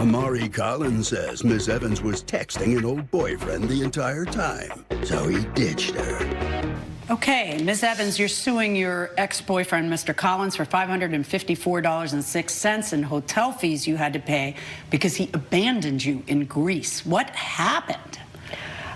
Amari Collins says Miss Evans was texting an old boyfriend the entire time, so he ditched her. Okay, Ms. Evans, you're suing your ex-boyfriend, Mr. Collins, for $554.06 in hotel fees you had to pay because he abandoned you in Greece. What happened?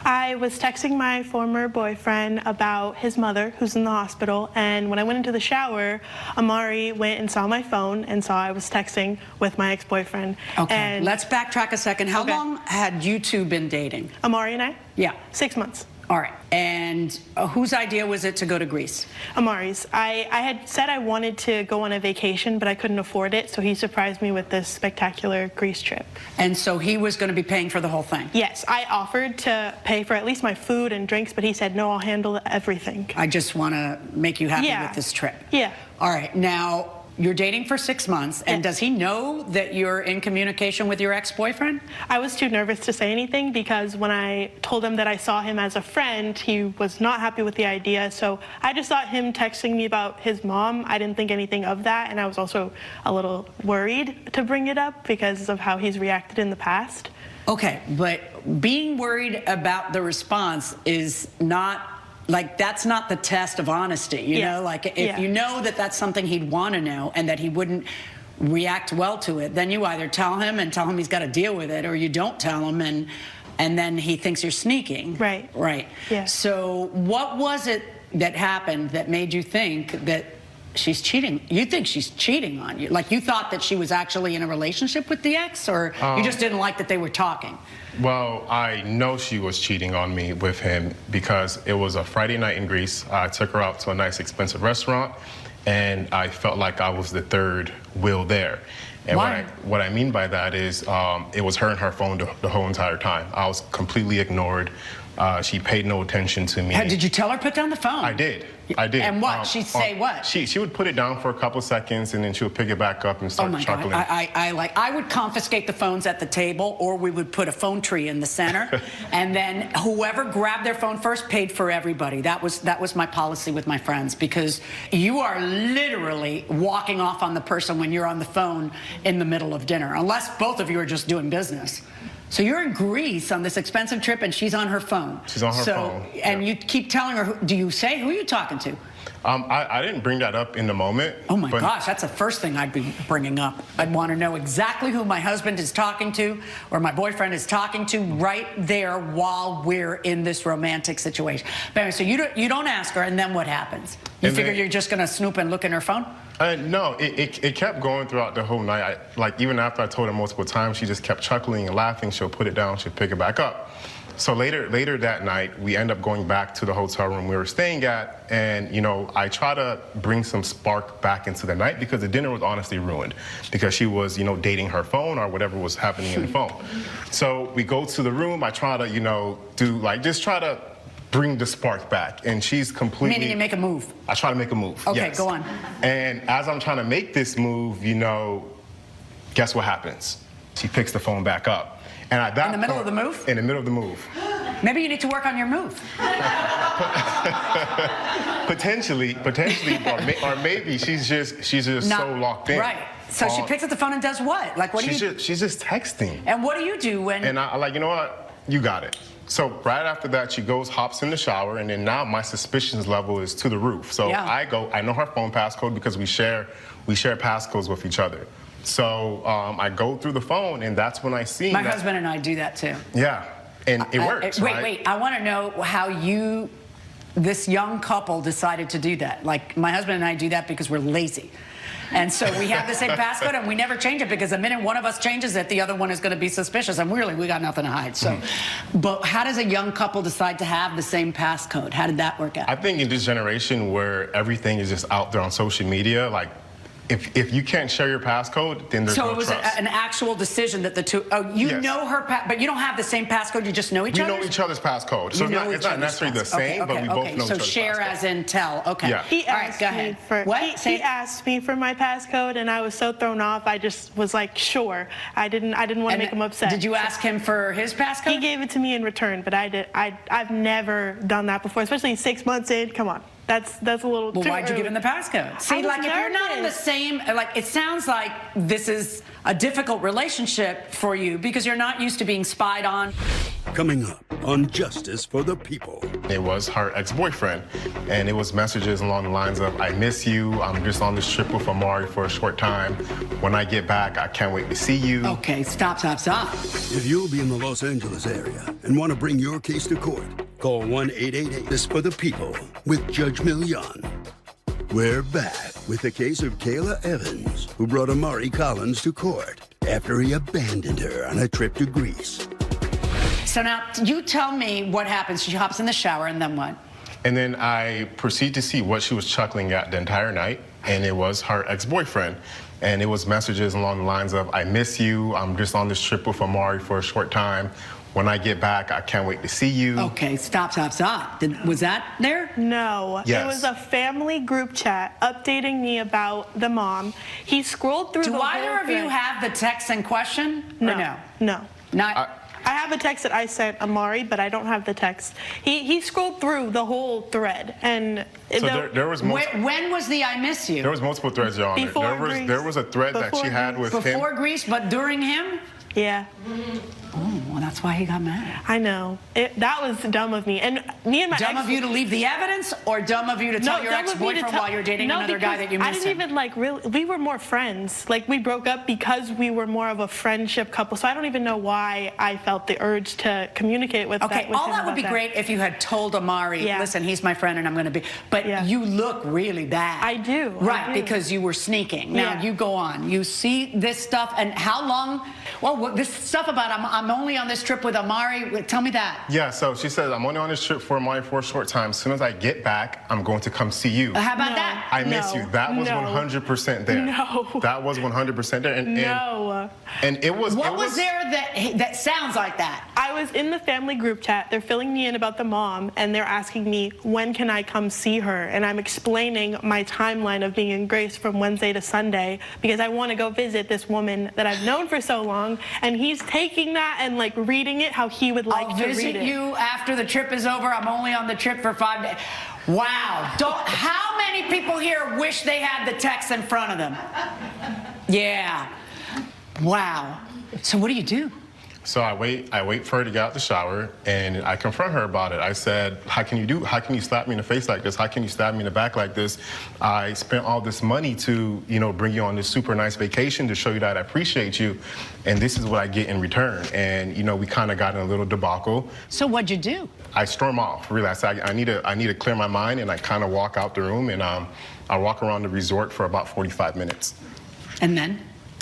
I was texting my former boyfriend about his mother, who's in the hospital, and when I went into the shower, Amari went and saw my phone and saw I was texting with my ex-boyfriend. Okay, and let's backtrack a second. How long had you two been dating? Amari and I? Yeah. 6 months. All right, and whose idea was it to go to Greece? Amari's. I had said I wanted to go on a vacation, but I couldn't afford it, so he surprised me with this spectacular Greece trip. And so he was going to be paying for the whole thing? Yes, I offered to pay for at least my food and drinks, but he said, no, I'll handle everything. I just want to make you happy with this trip. Yeah. All right, now, you're dating for 6 months, and does he know that you're in communication with your ex-boyfriend? I was too nervous to say anything because when I told him that I saw him as a friend, he was not happy with the idea. So I just thought him texting me about his mom, I didn't think anything of that, and I was also a little worried to bring it up because of how he's reacted in the past. Okay, but being worried about the response is not... Like, that's not the test of honesty, you know? Like, if you know that that's something he'd want to know and that he wouldn't react well to it, then you either tell him and tell him he's got to deal with it, or you don't tell him and then he thinks you're sneaking. Right. Right. Yeah. So what was it that happened that made you think that she's cheating? You think she's cheating on you? Like, you thought that she was actually in a relationship with the ex, or you just didn't like that they were talking? Well, I know she was cheating on me with him because it was a Friday night in Greece. I took her out to a nice, expensive restaurant, and I felt like I was the third wheel there. And Why? what I mean by that is it was her and her phone the whole entire time. I was completely ignored. She paid no attention to me. Did you tell her put down the phone? I did. And what? She'd say what? She would put it down for a couple seconds, and then she would pick it back up and start chuckling. I would confiscate the phones at the table, or we would put a phone tree in the center, and then whoever grabbed their phone first paid for everybody. That was my policy with my friends, because you are literally walking off on the person when you're on the phone in the middle of dinner, unless both of you are just doing business. So you're in Greece on this expensive trip, and she's on her phone. She's on her phone. And you keep telling her, do you say, who are you talking to? I didn't bring that up in the moment. Oh, my gosh, that's the first thing I'd be bringing up. I'd want to know exactly who my husband is talking to or my boyfriend is talking to right there while we're in this romantic situation. But anyway, so you don't ask her, and then what happens? You figure you're just going to snoop and look in her phone? No, it kept going throughout the whole night. Like, even after I told her multiple times, she just kept chuckling and laughing. She'll put it down, she'll pick it back up. So later that night, we end up going back to the hotel room we were staying at, and, you know, I try to bring some spark back into the night because the dinner was honestly ruined because she was, you know, dating her phone or whatever was happening in the phone. So we go to the room, I try to, you know, just try to bring the spark back, and she's completely... Meaning you make a move? I try to make a move, Okay, yes. Go on. And as I'm trying to make this move, you know, guess what happens? She picks the phone back up. And at that in the middle of the move? In the middle of the move. Maybe you need to work on your move. Potentially, or maybe she's just so locked in. Right. So she picks up the phone and does what? Like, what do you... She's just texting. And what do you do when... And I like, you know what? You got it. So right after that, she goes, hops in the shower, and then now my suspicions level is to the roof. So I know her phone passcode because we share passcodes with each other. So I go through the phone, and that's when I see my husband and I do that too. Yeah, and it works. Wait. I want to know how this young couple decided to do that. Like, my husband and I do that because we're lazy. And so we have the same passcode, and we never change it because the minute one of us changes it, the other one is going to be suspicious. And really, we got nothing to hide. So, but how does a young couple decide to have the same passcode? How did that work out? I think in this generation where everything is just out there on social media, like, if you can't share your passcode, then there's no trust. So it was an actual decision that the two... Oh, you know her... But you don't have the same passcode, you just know each other's? We know each other's passcode. So it's not necessarily the same, but we both know each other's passcode. So share as in tell. Okay. Yeah. He asked me for... What? He asked me for my passcode, and I was so thrown off, I just was like, sure. I didn't want to make him upset. Did you ask him for his passcode? He gave it to me in return, but I've never done that before, especially 6 months in. Come on. That's a little Well, too why'd you give early. him the passcode? See, was like, if you're not in the nervous. same, like, it sounds like this is a difficult relationship for you because you're not used to being spied on. Coming up on Justice for the People. It was her ex-boyfriend, and it was messages along the lines of, I miss you, I'm just on this trip with Amari for a short time. When I get back, I can't wait to see you. Okay, stop. If you'll be in the Los Angeles area and want to bring your case to court, call 1-888-JUSTICE for the People with Judge Millian. We're back with the case of Kayla Evans, who brought Amari Collins to court after he abandoned her on a trip to Greece. So now, you tell me what happens. She hops in the shower, and then what? And then I proceed to see what she was chuckling at the entire night, and it was her ex-boyfriend. And it was messages along the lines of, I miss you, I'm just on this trip with Amari for a short time. When I get back, I can't wait to see you. Okay, stop. Was that there? No, Yes. it was a family group chat updating me about the mom. He scrolled through Do the either whole of you thing. have the text in question? No, Or no? no. Not. I have a text that I sent Amari, but I don't have the text. He scrolled through the whole thread, and So there was when was the I miss you? there was multiple threads, Your Honor. Before There Greece. was a thread that she Before had with him. Before Greece, but during him? yeah. Oh, well, that's why he got mad. I know. That was dumb of me. And me and my Dumb ex. of you to leave the evidence, or dumb of you to tell your dumb of me to ex-boyfriend tell- while you're dating No, another guy because that you miss I didn't him? even like really. We were more friends. Like we broke up because we were more of a friendship couple. So I don't even know why I felt the urge to communicate with. Okay, with all him that would about be great if you had told Amari, Yeah. listen, he's my friend and I'm going to be. But Yeah. you look really bad. I do, I Right, do. because you were sneaking. Now Yeah. you go on. You see this stuff, and how long? Well, this stuff about I'm only on this trip with Amari. Tell me that. Yeah, so she said, I'm only on this trip for Amari for a short time. As soon as I get back, I'm going to come see you. How about No. that? I miss No, you. That was no. 100% there. No. That was 100% there. No. And it was. What it was there that sounds like that? I was in the family group chat. They're filling me in about the mom, and they're asking me, when can I come see her? And I'm explaining my timeline of being in Grace from Wednesday to Sunday because I want to go visit this woman that I've known for so long. And he's taking that and like reading it how he would like I'll to visit read it. you after the trip is over. I'm only on the trip for 5 days. Wow. How many people here wish they had the text in front of them? Yeah. Wow. So what do you do? So I wait for her to get out the shower, and I confront her about it. I said, how can you slap me in the face like this? How can you stab me in the back like this? I spent all this money to, bring you on this super nice vacation to show you that I appreciate you, and this is what I get in return. And, we kind of got in a little debacle. So what'd you do? I storm off, really. I said, I need to clear my mind, and I kind of walk out the room, and I walk around the resort for about 45 minutes. And then?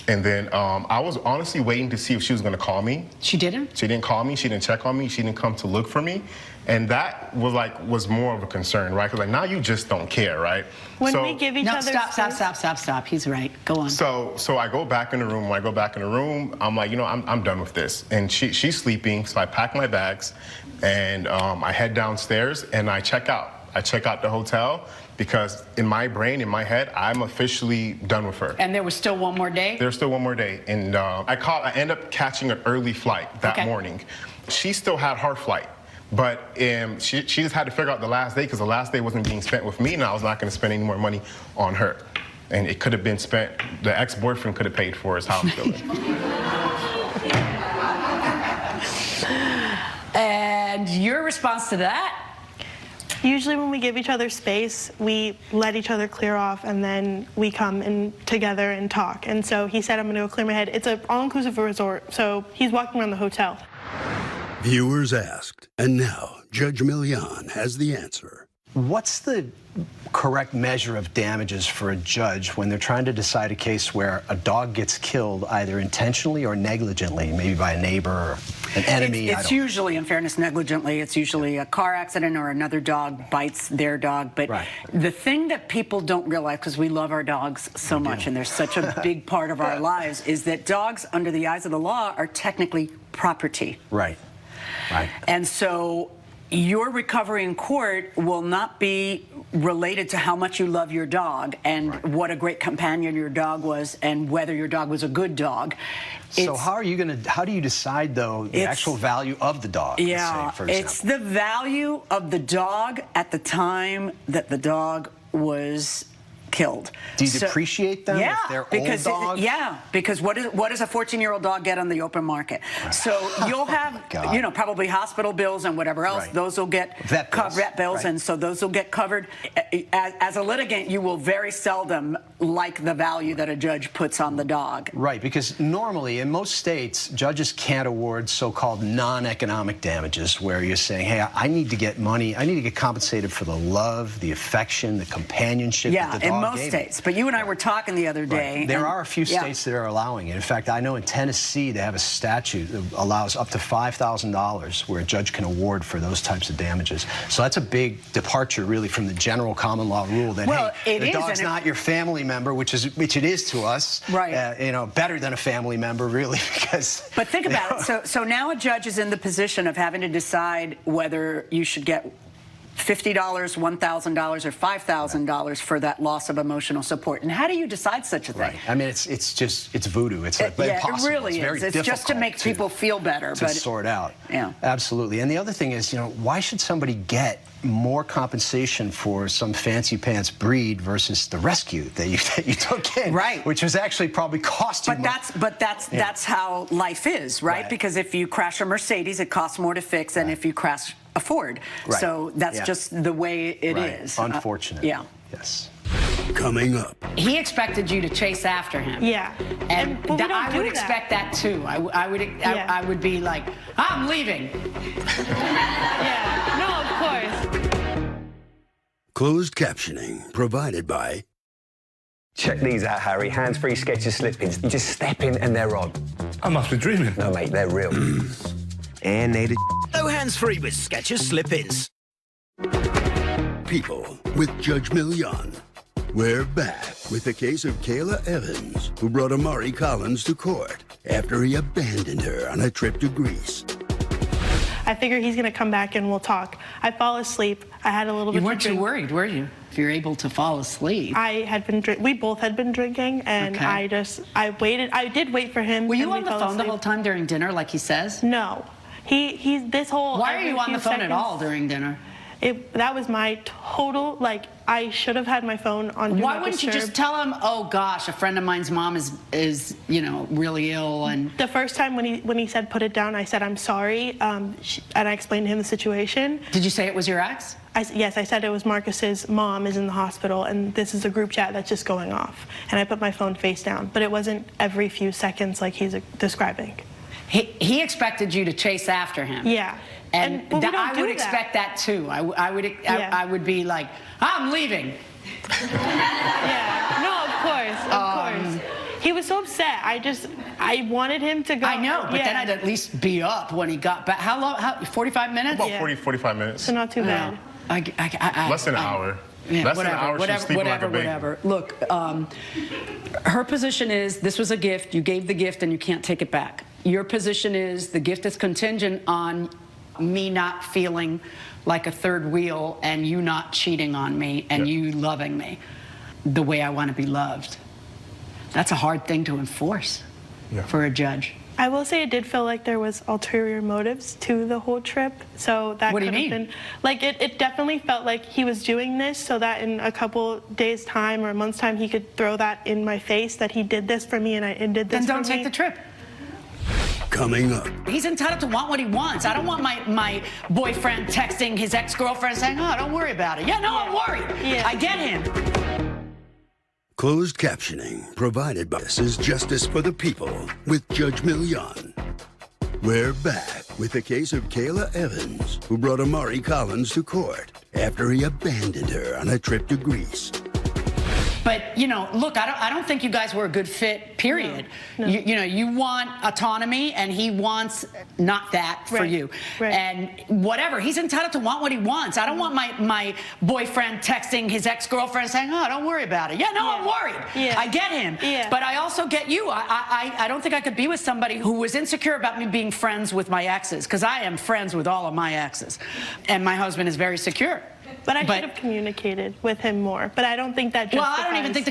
And then I was honestly waiting to see if she was going to call me. She didn't? She didn't call me. She didn't check on me. She didn't come to look for me. And that was more of a concern, right? Because now you just don't care, right? When we give each No, other stop. He's right. Go on. So I go back in the room. When I go back in the room, I'm like, I'm done with this. And she's sleeping, so I pack my bags, and I head downstairs, and I check out. I check out the hotel because in my brain, in my head, I'm officially done with her. And there was still one more day? There's still one more day. And I end up catching an early flight that morning. She still had her flight. But she just had to figure out the last day because the last day wasn't being spent with me, and I was not going to spend any more money on her. And it could have been spent, the ex-boyfriend could have paid for is how I'm feeling. And your response to that? Usually when we give each other space, we let each other clear off, and then we come in together and talk. And so he said, I'm going to go clear my head. It's an all-inclusive resort, so he's walking around the hotel. Viewers asked, and now Judge Millian has the answer. What's the correct measure of damages for a judge when they're trying to decide a case where a dog gets killed either intentionally or negligently, maybe by a neighbor or an enemy? It's usually, in fairness, negligently. It's usually a car accident or another dog bites their dog. But the thing that people don't realize, because we love our dogs so much and they're such a big part of our lives, is that dogs, under the eyes of the law, are technically property. Right. And so your recovery in court will not be related to how much you love your dog and what a great companion your dog was and whether your dog was a good dog. So how do you decide, though, the actual value of the dog? Yeah, let's say, for example? it's the value of the dog at the time that the dog was killed. Do you depreciate them if they're old dogs? Yeah, because what does a 14-year-old dog get on the open market? So you'll have, you know, probably hospital bills and whatever else. Those will get vet bills, and so those will get covered. As a litigant, you will very seldom like the value that a judge puts on the dog. Right, because normally in most states, judges can't award so-called non-economic damages, where you're saying, hey, I need to get money, I need to get compensated for the love, the affection, the companionship that the dog in most states. But you and I were talking the other day. There are a few states that are allowing it. In fact, I know in Tennessee they have a statute that allows up to $5,000 where a judge can award for those types of damages. So that's a big departure, really, from the general common law rule that, hey, the dog's not your family member, which it is to us. Right. You know, better than a family member, really, because. But think about it. So now a judge is in the position of having to decide whether you should get $50, $1,000, or $5,000 for that loss of emotional support. And how do you decide such a thing? Right. I mean, it's voodoo. It's like impossible. It really is. It's just to make people feel better. To sort out. Yeah. Absolutely. And the other thing is, you know, why should somebody get more compensation for some fancy pants breed versus the rescue that you took in? Right. Which was actually probably cost you more. But that's how life is, right? Because if you crash a Mercedes, it costs more to fix than if you crash a Ford. So that's just the way it is. Unfortunate. Yes. Coming up. He expected you to chase after him. Yeah. And I would that. expect that too. I would be like, I'm leaving. Yeah. No, of course. Closed captioning provided by. Check these out, Harry. Hands-free Skechers slip-ins. You just step in and they're on. I must be dreaming. No, mate, they're real. And needed. No hands-free with Skechers slip-ins. People with Judge Millian. We're back with the case of Kayla Evans, who brought Amari Collins to court after he abandoned her on a trip to Greece. I figure he's going to come back and we'll talk. I fall asleep. I had a little bit. You weren't too worried, were you? If you're able to fall asleep. We both had been drinking, and I waited. I did wait for him. Were you on the phone the whole time during dinner, like he says? No. He's this whole. Why are you on the phone at all during dinner? That was my total, like, I should have had my phone on. Why wouldn't you just tell him, oh gosh, a friend of mine's mom is you know, really ill? And the first time when he said put it down, I said I'm sorry, and I explained to him the situation. Did you say it was your ex? Yes, I said it was Marcus's mom is in the hospital, and this is a group chat that's just going off. And I put my phone face down, but it wasn't every few seconds like he's describing. He expected you to chase after him. Yeah. And I would expect that too. I would be like, I'm leaving. Yeah. No, of course. He was so upset. I wanted him to go. I know, but then I'd at least be up when he got back. How long? 45 minutes? About 40, 45 minutes. So not too bad. Less than an hour. Less than an hour, she's sleeping like a baby. Whatever. Look, her position is this was a gift. You gave the gift and you can't take it back. Your position is the gift is contingent on me not feeling like a third wheel and you not cheating on me and you loving me the way I want to be loved. That's a hard thing to enforce for a judge. I will say it did feel like there was ulterior motives to the whole trip. So that what do you mean? Been, like it definitely felt like he was doing this so that in a couple days' time or a month's time he could throw that in my face that he did this for me and did this for me. Then don't take the trip. Coming up. He's entitled to want what he wants. I don't want my boyfriend texting his ex-girlfriend saying, oh, don't worry about it. Yeah, no, I'm worried. Yeah. I get him. Closed captioning provided by This is Justice for the People with Judge Millian. We're back with the case of Kayla Evans, who brought Amari Collins to court after he abandoned her on a trip to Greece. But, you know, look, I don't think you guys were a good fit, period. No. You know, you want autonomy, and he wants not that for you. Right. And whatever, he's entitled to want what he wants. I don't want my boyfriend texting his ex-girlfriend saying, oh, don't worry about it. Yeah, no, I'm worried. Yeah. I get him. Yeah. But I also get you. I don't think I could be with somebody who was insecure about me being friends with my exes, because I am friends with all of my exes. And my husband is very secure. But I should have communicated with him more. But I don't think that justifies... Well, I don't even think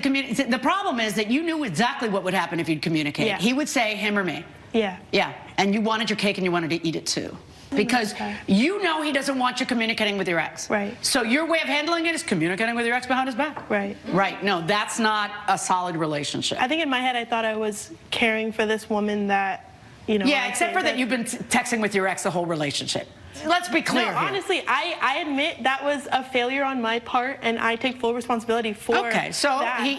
the problem is that you knew exactly what would happen if you'd communicate. Yeah. He would say him or me. Yeah. Yeah, and you wanted your cake and you wanted to eat it too. Because you know he doesn't want you communicating with your ex. Right. So your way of handling it is communicating with your ex behind his back. Right. Right. No, that's not a solid relationship. I think in my head I thought I was caring for this woman that, you know... Yeah, except for that you've been texting with your ex the whole relationship. Let's be clear No, honestly, I admit that was a failure on my part, and I take full responsibility for that.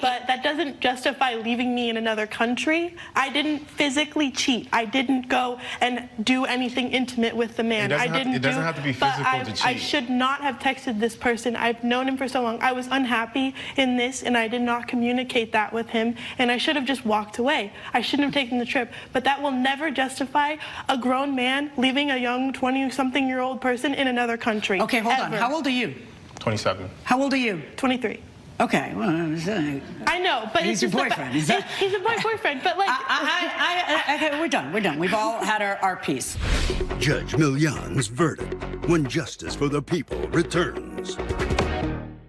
But that doesn't justify leaving me in another country. I didn't physically cheat. I didn't go and do anything intimate with the man. It doesn't have to be physical to cheat. I should not have texted this person. I've known him for so long. I was unhappy in this, and I did not communicate that with him, and I should have just walked away. I shouldn't have taken the trip. But that will never justify a grown man leaving a young 20-something-year-old person in another country. Okay, hold on. How old are you? 27. How old are you? 23. Okay, well, I know, but he's your boyfriend. He's a boyfriend, but like... Okay, we're done. We're done. We've all had our piece. Judge Million's verdict when justice for the people returns.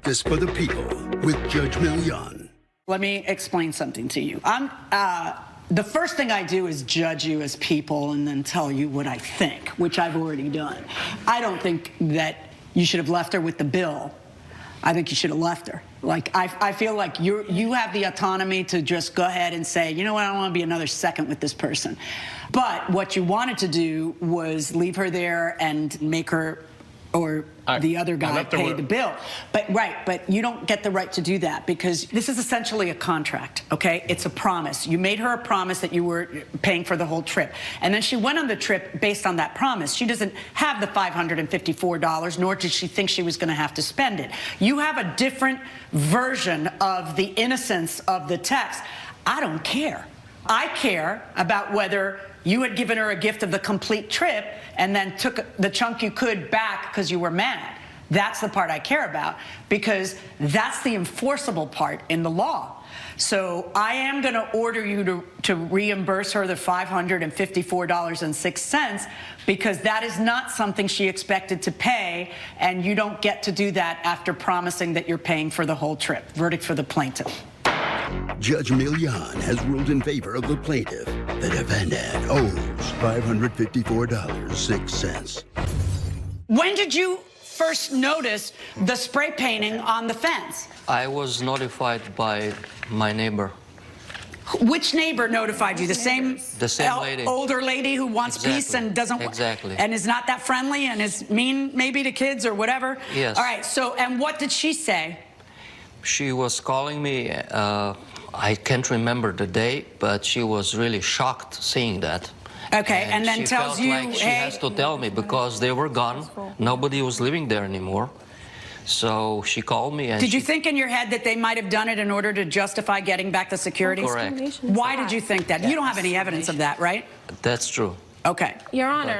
This for the people with Judge Million. Let me explain something to you. The first thing I do is judge you as people and then tell you what I think, which I've already done. I don't think that you should have left her with the bill. I think you should have left her. Like, I feel like you have the autonomy to just go ahead and say, you know what, I don't want to be another second with this person. But what you wanted to do was leave her there and make her or the other guy pay the bill. But you don't get the right to do that because this is essentially a contract, okay? It's a promise. You made her a promise that you were paying for the whole trip. And then she went on the trip based on that promise. She doesn't have the $554, nor did she think she was going to have to spend it. You have a different version of the innocence of the text. I don't care. I care about whether you had given her a gift of the complete trip and then took the chunk you could back because you were mad. That's the part I care about because that's the enforceable part in the law. So I am going to order you to reimburse her the $554.06 because that is not something she expected to pay, and you don't get to do that after promising that you're paying for the whole trip. Verdict for the plaintiff. Judge Million has ruled in favor of the plaintiff. The defendant owes $554.06. When did you first notice the spray painting on the fence? I was notified by my neighbor. Which neighbor notified you? The same lady. Older lady who wants peace and doesn't and is not that friendly and is mean maybe to kids or whatever? Yes. All right, so and what did she say? She was calling me, I can't remember the day, but she was really shocked seeing that. Okay, and then tells you, like she has to tell me because they were gone. Nobody was living there anymore. So she called me and did you think in your head that they might have done it in order to justify getting back the security? Correct. Why did you think that? You don't have any evidence of that, right? That's true. Okay. Your Honor,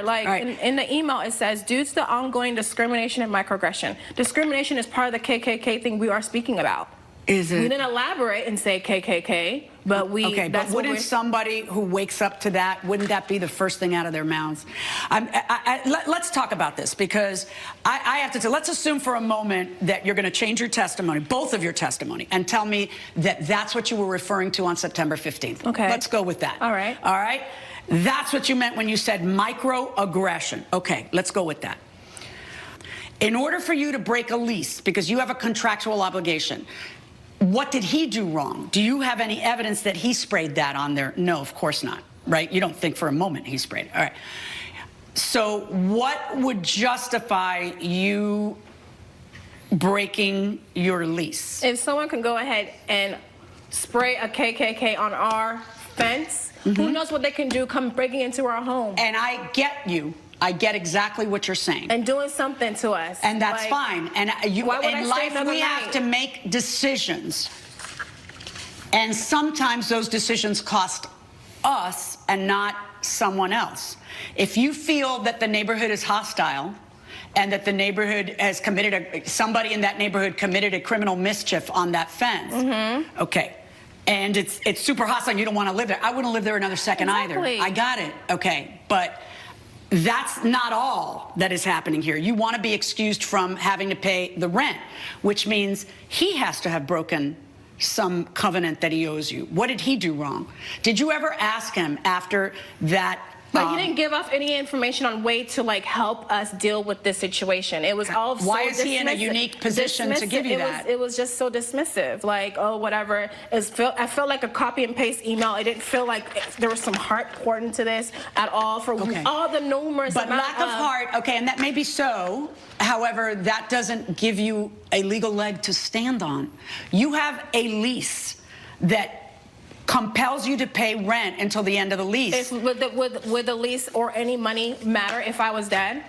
in the email it says, due to the ongoing discrimination and microaggression. Discrimination is part of the KKK thing we are speaking about. Is it? We didn't elaborate and say KKK, but we... Okay, but wouldn't somebody who wakes up to that, wouldn't that be the first thing out of their mouths? Let's talk about this because I have to tell, let's assume for a moment that you're going to change your testimony, both of your testimony, and tell me that that's what you were referring to on September 15th. Okay. Let's go with that. All right. All right? That's what you meant when you said microaggression. Okay, let's go with that. In order for you to break a lease, because you have a contractual obligation, what did he do wrong? Do you have any evidence that he sprayed that on there? No, of course not, right? You don't think for a moment he sprayed it. All right. So what would justify you breaking your lease? If someone can go ahead and spray a KKK on our fence, who knows what they can do come breaking into our home? And I get you. I get exactly what you're saying. And doing something to us. And that's fine. And in life, we have to make decisions. And sometimes those decisions cost us and not someone else. If you feel that the neighborhood is hostile and that the neighborhood has committed somebody in that neighborhood committed a criminal mischief on that fence, okay, and it's super hostile and you don't want to live there. I wouldn't live there another second either. I got it. Okay, but That's not all that is happening here. You want to be excused from having to pay the rent, which means he has to have broken some covenant that he owes you. What did he do wrong? Did you ever ask him after that? But he didn't give us any information on way to like help us deal with this situation. It was all Why so is he in a unique position to give you that? It was just so dismissive. Like, oh, whatever. I felt like a copy and paste email. It didn't feel like there was some heart poured into this at all for all the numerous. But lack of heart. Okay, and that may be so. However, that doesn't give you a legal leg to stand on. You have a lease that compels you to pay rent until the end of the lease. Would the lease or any money matter if I was dead?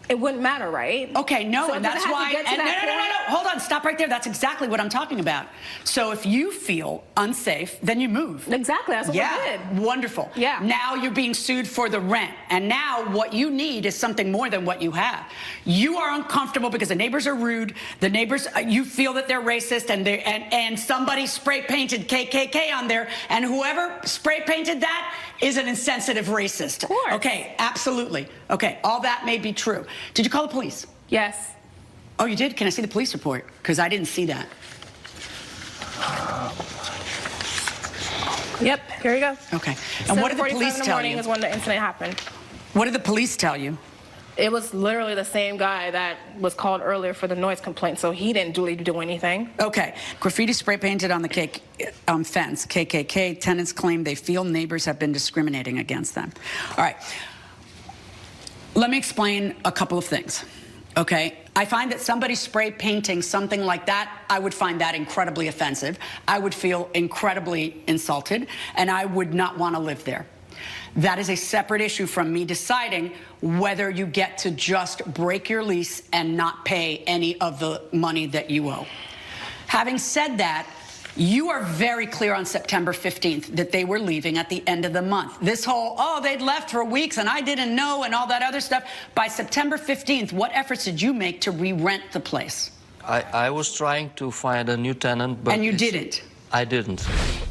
It wouldn't matter, right? Okay, no, So and that's why. No. Hold on, stop right there. That's exactly what I'm talking about. So if you feel unsafe, then you move. Exactly, that's what we did. Wonderful. Yeah. Now you're being sued for the rent, and now what you need is something more than what you have. You are uncomfortable because the neighbors are rude. The neighbors, you feel that they're racist, and somebody spray painted KKK on there, and whoever spray painted that is an insensitive racist. Of course. Okay, absolutely. Okay, all that may be true. Did you call the police? Yes. Oh, you did? Can I see the police report? Because I didn't see that. Yep, here you go. Okay. And what did the police tell you? 7:45 in the morning is when the incident happened. What did the police tell you? It was literally the same guy that was called earlier for the noise complaint, so he didn't really do anything. Okay. Graffiti spray painted on the fence. KKK tenants claim they feel neighbors have been discriminating against them. All right. Let me explain a couple of things. Okay, I find that somebody spray painting something like that, I would find that incredibly offensive. I would feel incredibly insulted, and I would not want to live there. That is a separate issue from me deciding whether you get to just break your lease and not pay any of the money that you owe. Having said that, you are very clear on September 15th that they were leaving at the end of the month. This whole, oh, they'd left for weeks and I didn't know and all that other stuff. By September 15th, what efforts did you make to re-rent the place? I was trying to find a new tenant, but... And you didn't? I didn't.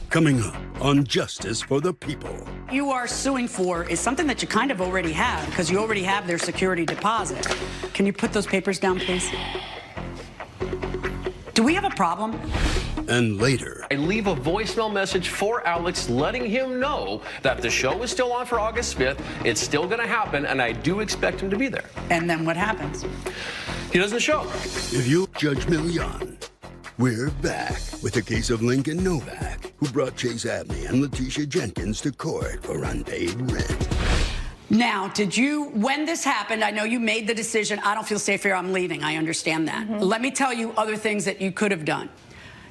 Coming up on Justice for the People. You are suing for is something that you kind of already have because you already have their security deposit. Can you put those papers down, please? Do we have a problem? And later, I leave a voicemail message for Alex letting him know that the show is still on for August 5th. It's still going to happen, and I do expect him to be there. And then what happens? He doesn't show. If you Judge Millian, we're back with the case of Lincoln Novak, who brought Chase Abney and Letitia Jenkins to court for unpaid rent. Now, did you, when this happened, I know you made the decision, I don't feel safe here, I'm leaving. I understand that. Let me tell you other things that you could have done.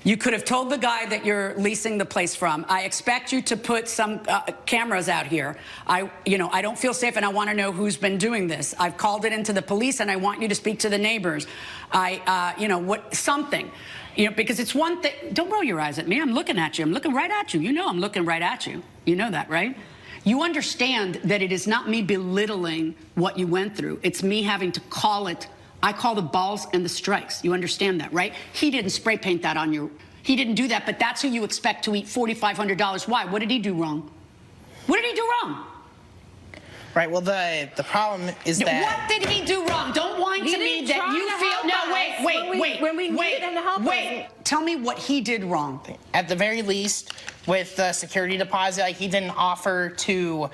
You could have told the guy that you're leasing the place from, I expect you to put some cameras out here. I don't feel safe and I want to know who's been doing this. I've called it into the police and I want you to speak to the neighbors. Something. Because it's one thing, don't roll your eyes at me. I'm looking at you. I'm looking right at you. You know I'm looking right at you. You know that, right? You understand that it is not me belittling what you went through. It's me having to call it. I call the balls and the strikes. You understand that, right? He didn't spray paint that on you. He didn't do that, but that's who you expect to eat $4,500. Why? What did he do wrong? What did he do wrong? Right, well, the problem is that... What did he do wrong? Don't whine to me that you feel... No, wait. Tell me what he did wrong. At the very least, with the security deposit, he didn't offer to...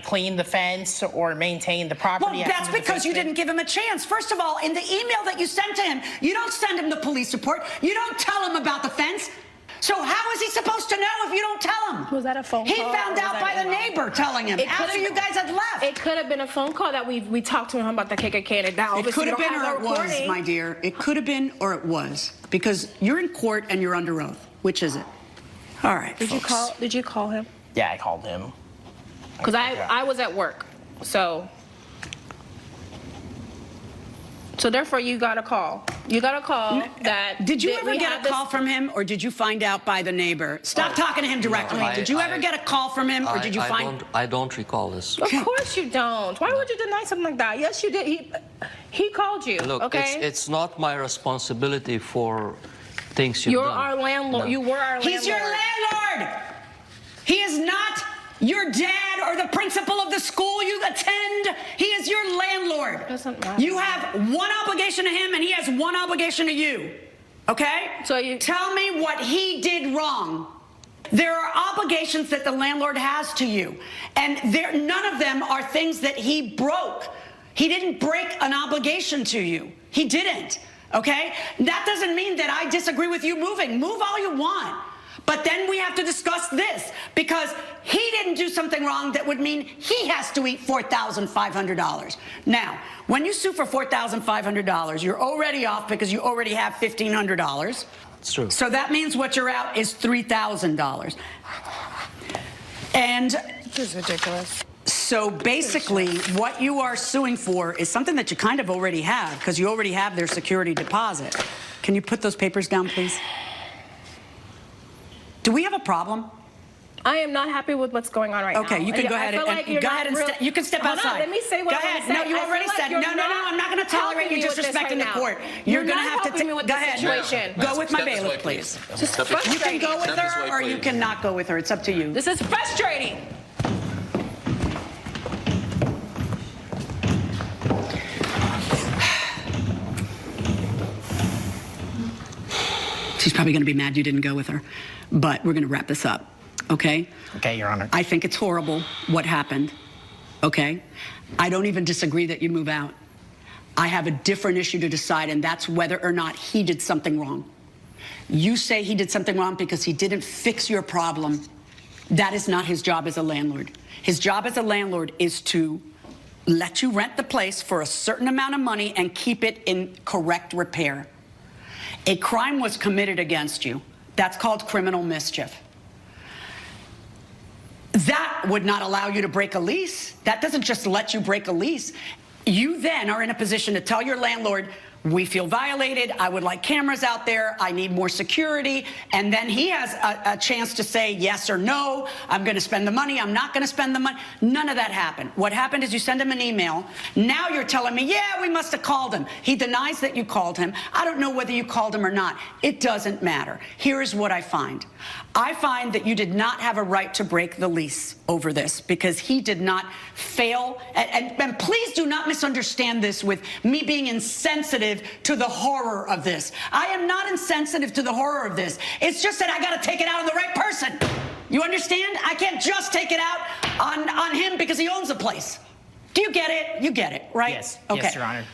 clean the fence or maintain the property. Well, that's because you didn't give him a chance. First of all, in the email that you sent to him, you don't send him the police report. You don't tell him about the fence. So how is he supposed to know if you don't tell him? Was that a phone call? He found out by the neighbor telling him after you guys had left. It could have been a phone call that we talked to him about the KKK. And that it could have been or it was, my dear. It could have been or it was. Because you're in court and you're under oath. Which is it? All right, folks. Did you call him? Yeah, I called him. Because I was at work, so therefore you got a call. You got a call that... Did you ever get a call from him, or did you find out by the neighbor? Stop talking to him directly. Did you ever get a call from him, or did you find... I don't recall this. Of course you don't. Why would you deny something like that? Yes, you did. He called you, Look, okay? it's not my responsibility for things you've done. You're our landlord. No. You were our landlord. He's your landlord! He is not your dad or the principal of the school you attend. He is your landlord. Doesn't matter. You have one obligation to him, and he has one obligation to you. Okay? So you tell me what he did wrong. There are obligations that the landlord has to you, and none of them are things that he broke. He didn't break an obligation to you. He didn't. Okay? That doesn't mean that I disagree with you moving. Move all you want. But then we have to discuss this, because he didn't do something wrong that would mean he has to eat $4,500. Now, when you sue for $4,500, you're already off because you already have $1,500. It's true. So that means what you're out is $3,000. And this is ridiculous. So basically, what you are suing for is something that you kind of already have, because you already have their security deposit. Can you put those papers down, please? Do we have a problem? I am not happy with what's going on right now. Okay, you can go ahead you can step outside. Let me say what go ahead. I No, you already said. No, I'm not going to tolerate you disrespecting the court. You're going to have to go ahead. Go with my bailiff, please. You can go with her, or you cannot go with her. It's up to you. This is frustrating. She's probably going to be mad you didn't go with her, but we're going to wrap this up, okay? Okay, Your Honor. I think it's horrible what happened, okay? I don't even disagree that you move out. I have a different issue to decide, and that's whether or not he did something wrong. You say he did something wrong because he didn't fix your problem. That is not his job as a landlord. His job as a landlord is to let you rent the place for a certain amount of money and keep it in correct repair. A crime was committed against you. That's called criminal mischief. That would not allow you to break a lease. That doesn't just let you break a lease. You then are in a position to tell your landlord, we feel violated, I would like cameras out there, I need more security, and then he has a chance to say yes or no, I'm going to spend the money, I'm not going to spend the money. None of that happened. What happened is you send him an email. Now you're telling me, yeah, we must have called him. He denies that you called him. I don't know whether you called him or not. It doesn't matter. Here's what I find. I find that you did not have a right to break the lease over this, because he did not fail. And please do not misunderstand this with me being insensitive to the horror of this. I am not insensitive to the horror of this. It's just that I got to take it out on the right person. You understand? I can't just take it out on him because he owns the place. Do you get it? You get it, right? Yes. Okay. Yes, Your Honor.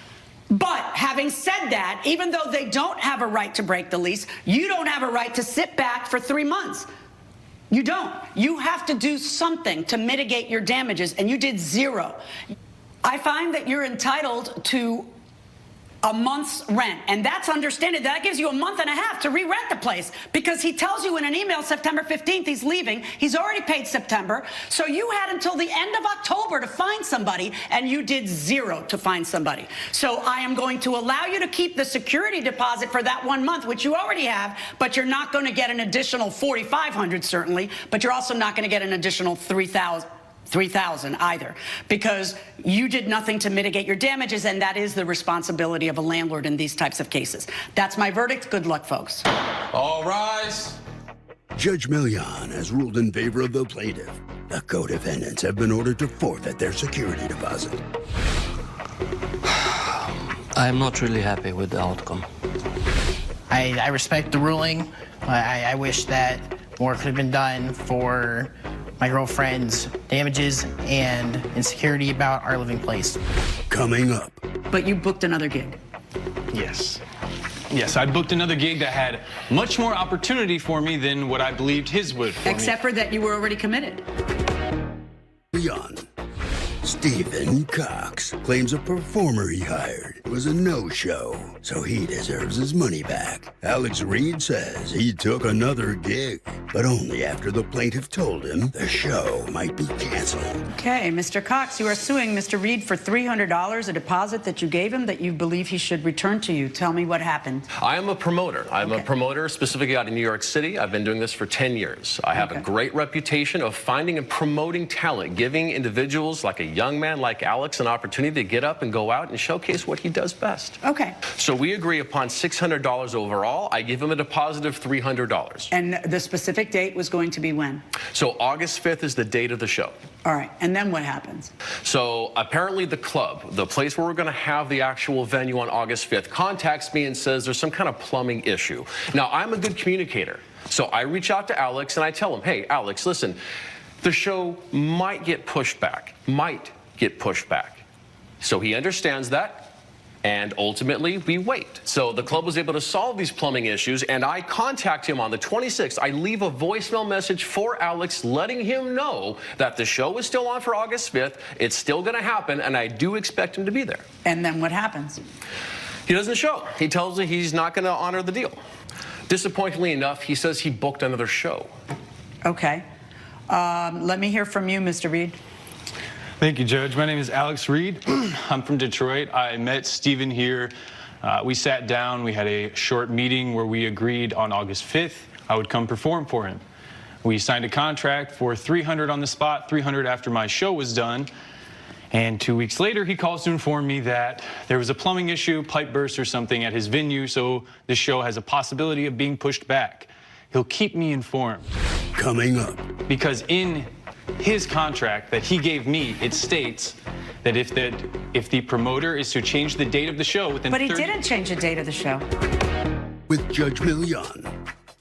But having said that, even though they don't have a right to break the lease, you don't have a right to sit back for 3 months. You don't. You have to do something to mitigate your damages, and you did zero. I find that you're entitled to a month's rent, and that's understandable. That gives you a month and a half to re-rent the place, because he tells you in an email September 15th he's leaving. He's already paid September, so you had until the end of October to find somebody, and you did zero to find somebody. So I am going to allow you to keep the security deposit for that 1 month, which you already have, but you're not going to get an additional $4,500 certainly, but you're also not going to get an additional $3,000 either, because you did nothing to mitigate your damages, and that is the responsibility of a landlord in these types of cases. That's my verdict. Good luck, folks. All rise. Judge Millian has ruled in favor of the plaintiff. The co-defendants have been ordered to forfeit their security deposit. I'm not really happy with the outcome. I respect the ruling. I wish that more could have been done for my girlfriend's damages and insecurity about our living place. Coming up. But you booked another gig. Yes. Yes, I booked another gig that had much more opportunity for me than what I believed his would for Except for that you were already committed. Beyond. Stephen Cox claims a performer he hired was a no-show, so he deserves his money back. Alex Reed says he took another gig, but only after the plaintiff told him the show might be canceled. Okay, Mr. Cox, you are suing Mr. Reed for $300, a deposit that you gave him that you believe he should return to you. Tell me what happened. I am a promoter. I'm a promoter specifically out in New York City. I've been doing this for 10 years. I have a great reputation of finding and promoting talent, giving individuals like a young young man like Alex an opportunity to get up and go out and showcase what he does best. Okay. So we agree upon $600 overall. I give him a deposit of $300. And the specific date was going to be when? So August 5th is the date of the show. All right, and then what happens? So apparently the club, the place where we're going to have the actual venue on August 5th, contacts me and says there's some kind of plumbing issue. Now, I'm a good communicator, so I reach out to Alex and I tell him, hey, Alex, listen, the show might get pushed back, So he understands that. And ultimately, we wait. So the club was able to solve these plumbing issues, and I contact him on the 26th. I leave a voicemail message for Alex letting him know that the show is still on for August 5th. It's still going to happen, and I do expect him to be there. And then what happens? He doesn't show. He tells me he's not going to honor the deal. Disappointingly enough, he says he booked another show. Okay. Let me hear from you, Mr. Reed. Thank you, Judge. My name is Alex Reed. I'm from Detroit. I met Stephen here. We sat down. We had a short meeting where we agreed on August 5th I would come perform for him. We signed a contract for $300 on the spot, $300 after my show was done. And 2 weeks later, he calls to inform me that there was a plumbing issue, pipe burst or something at his venue, so the show has a possibility of being pushed back. He'll keep me informed. Coming up. Because in his contract that he gave me, it states that if the promoter is to change the date of the show within But he didn't change the date of the show. With Judge Millian,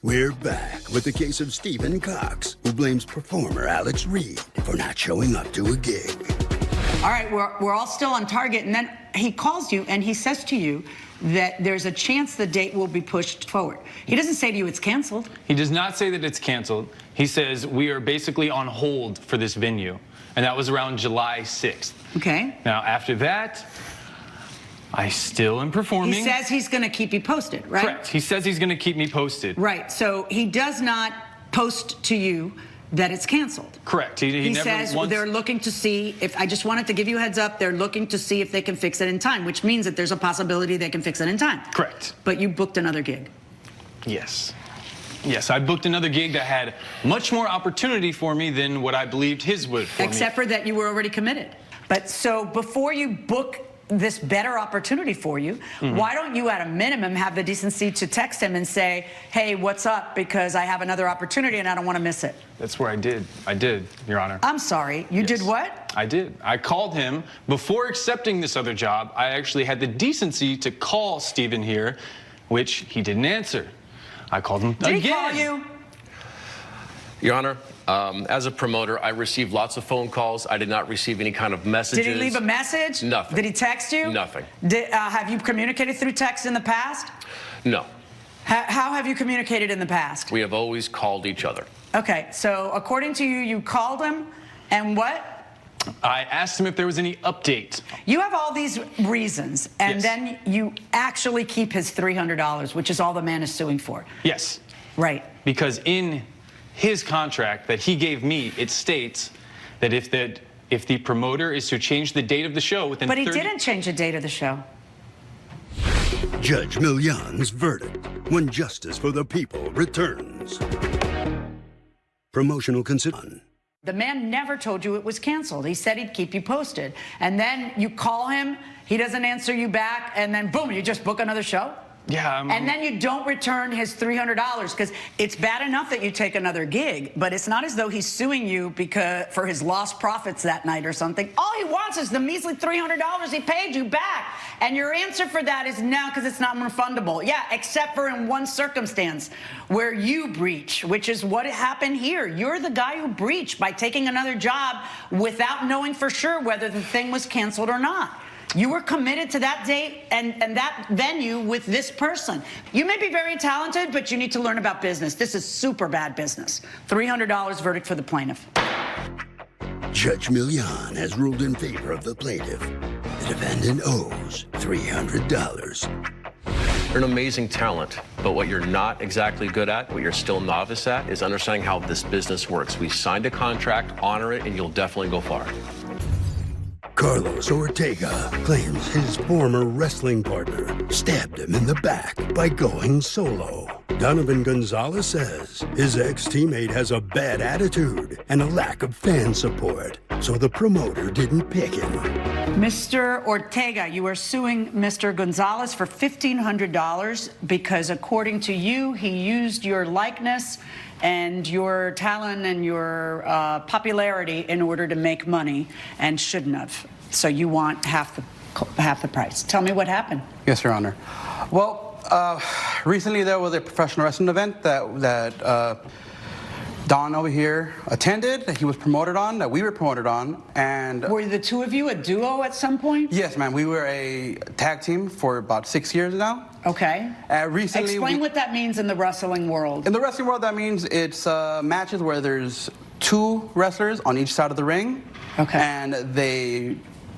we're back with the case of Stephen Cox, who blames performer Alex Reed for not showing up to a gig. All right, we're all still on target, and then he calls you and he says to you that there's a chance the date will be pushed forward. He doesn't say to you it's canceled. He does not say that it's canceled. He says we are basically on hold for this venue, and that was around July 6th. Okay. Now, after that, I still am performing. He says he's going to keep you posted, right? Correct. He says he's going to keep me posted. Right. So he does not post to you that it's canceled. Correct. He never says once... they're looking to see if, I just wanted to give you a heads up, they're looking to see if they can fix it in time, which means that there's a possibility they can fix it in time. Correct. But you booked another gig. Yes. Yes, I booked another gig that had much more opportunity for me than what I believed his would for Except for that you were already committed. But so before you book this better opportunity for you, why don't you at a minimum have the decency to text him and say, hey, what's up? Because I have another opportunity and I don't want to miss it. That's where I did, Your Honor. I'm sorry, you did what? I did. I called him. Before accepting this other job, I actually had the decency to call Stephen here, which he didn't answer. I called him again. Did he call you? Your Honor, as a promoter, I received lots of phone calls. I did not receive any kind of messages. Did he leave a message? Nothing. Did he text you? Nothing. Have you communicated through text in the past? No. How have you communicated in the past? We have always called each other. Okay, so according to you, you called him, and what? I asked him if there was any update. You have all these reasons, and Yes. then you actually keep his $300, which is all the man is suing for. Yes. Right. Because in his contract that he gave me, it states that if the promoter is to change the date of the show within But he didn't change the date of the show. Judge Millian's verdict when justice for the people returns. Promotional consideration. The man never told you it was canceled. He said he'd keep you posted. And then you call him, he doesn't answer you back, and then boom, you just book another show? Yeah. And then you don't return his $300 because it's bad enough that you take another gig, but it's not as though he's suing you for his lost profits that night or something. All he wants is the measly $300 he paid you back. And your answer for that is no, because it's not refundable. Yeah, except for in one circumstance where you breach, which is what happened here. You're the guy who breached by taking another job without knowing for sure whether the thing was canceled or not. You were committed to that date and that venue with this person. You may be very talented, but you need to learn about business. This is super bad business. $300 verdict for the plaintiff. Judge Millian has ruled in favor of the plaintiff. The defendant owes $300. You're an amazing talent, but what you're not exactly good at, what you're still novice at, is understanding how this business works. We signed a contract, honor it, and you'll definitely go far. Carlos Ortega claims his former wrestling partner stabbed him in the back by going solo. Donovan Gonzalez says his ex-teammate has a bad attitude and a lack of fan support. so the promoter didn't pick him. Mr. Ortega, you are suing Mr. Gonzalez for $1,500 because, according to you, he used your likeness and your talent and your popularity in order to make money and shouldn't have. So you want half the price. Tell me what happened. Yes, Your Honor. Well, recently there was a professional wrestling event that Don over here attended, that he was promoted on, that we were promoted on, and... Were the two of you a duo at some point? Yes, ma'am. We were a tag team for about 6 years now. Okay. Recently, explain what that means in the wrestling world. In the wrestling world, that means it's matches where there's 2 wrestlers on each side of the ring. Okay. And they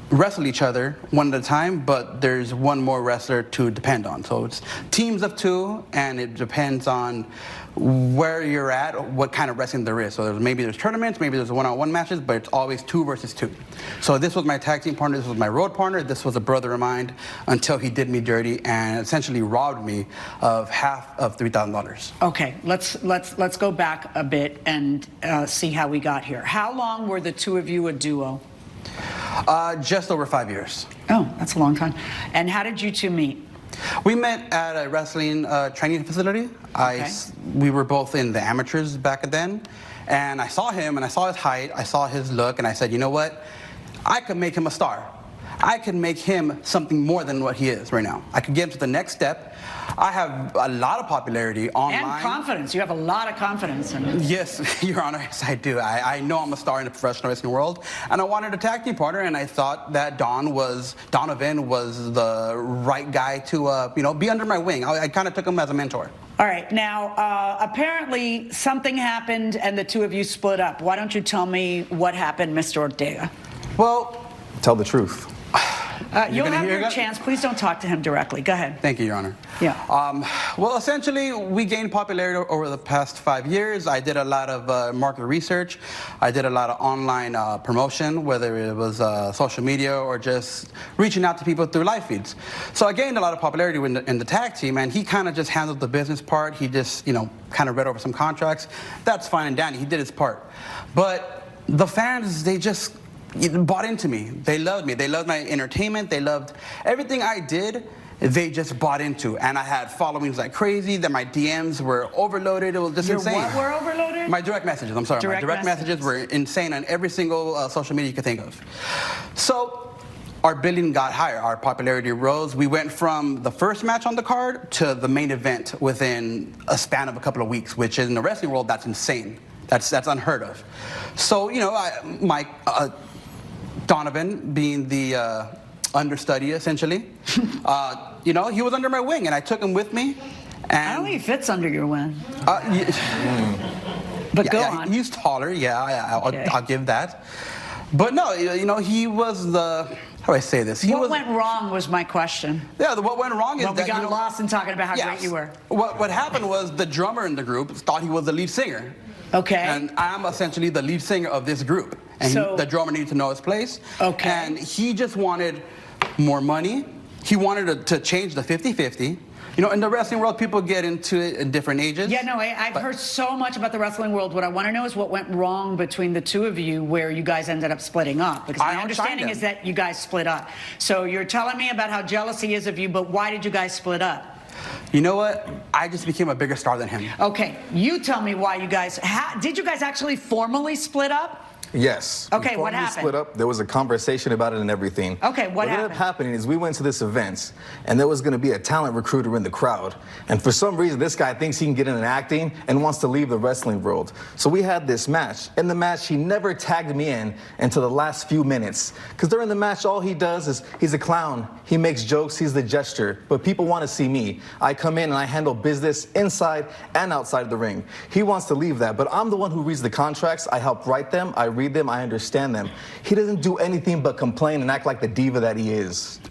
wrestle each other one at a time, but there's one more wrestler to depend on. So it's teams of 2, and it depends on where you're at, what kind of wrestling there is. So maybe there's tournaments, maybe there's one-on-one matches, but it's always 2 versus 2. So this was my tag team partner, this was my road partner, this was a brother of mine, until he did me dirty and essentially robbed me of half of $3,000. Okay, let's go back a bit and see how we got here. How long were the two of you a duo? Just over 5 years. Oh, that's a long time. And how did you two meet? We met at a wrestling training facility. Okay. We were both in the amateurs back then, and I saw him, and I saw his height, I saw his look, and I said, you know what? I could make him a star. I could make him something more than what he is right now. I could get him to the next step. I have a lot of popularity online. And confidence. You have a lot of confidence in it. Yes, Your Honor, yes, I do. I know I'm a star in the professional wrestling world, and I wanted a tag team partner, and I thought that Donovan was the right guy to, be under my wing. I kind of took him as a mentor. All right. Now, apparently something happened, and the two of you split up. Why don't you tell me what happened, Mr. Ortega? Well, tell the truth. You'll have your chance. Please don't talk to him directly. Go ahead. Thank you, Your Honor. Yeah. Well, essentially, we gained popularity over the past 5 years. I did a lot of market research. I did a lot of online promotion, whether it was social media or just reaching out to people through live feeds. So I gained a lot of popularity in the tag team, and he kind of just handled the business part. He just, kind of read over some contracts. That's fine and dandy. He did his part. But the fans, they just bought into me. They loved me. They loved my entertainment. They loved everything I did. They just bought into, and I had followings like crazy. That my DMs were overloaded. It was just insane. Your what were overloaded? My direct messages. I'm sorry. My direct messages were insane on every single social media you could think of. So our billing got higher. Our popularity rose. We went from the first match on the card to the main event within a span of a couple of weeks, which in the wrestling world, that's insane. That's unheard of. So Donovan, being the understudy, essentially, he was under my wing, and I took him with me. And I don't think he fits under your wing. But go on. He's taller, I'll give that. But no, he was the... How do I say this? What went wrong was my question. Yeah, what went wrong is that... we got lost in talking about how great you were. What happened was the drummer in the group thought he was the lead singer. Okay. And I'm essentially the lead singer of this group. And the drummer needed to know his place. Okay. And he just wanted more money. He wanted to change the 50-50. In the wrestling world, people get into it in different ages. Yeah, no, I've heard so much about the wrestling world. What I want to know is what went wrong between the two of you where you guys ended up splitting up. Because my understanding is that you guys split up. So you're telling me about how jealous he is of you, but why did you guys split up? You know what? I just became a bigger star than him. Okay, you tell me why you guys... did you guys actually formally split up? Yes. Okay, what happened? We split up. There was a conversation about it and everything. Okay, what happened? What ended up happening is we went to this event, and there was going to be a talent recruiter in the crowd. And for some reason, this guy thinks he can get into acting and wants to leave the wrestling world. So we had this match. In the match, he never tagged me in until the last few minutes. Because during the match, all he does is he's a clown. He makes jokes. He's the gesture. But people want to see me. I come in and I handle business inside and outside of the ring. He wants to leave that, but I'm the one who reads the contracts. I help write them. I read them. I understand them. He doesn't do anything but complain and act like the diva that he is.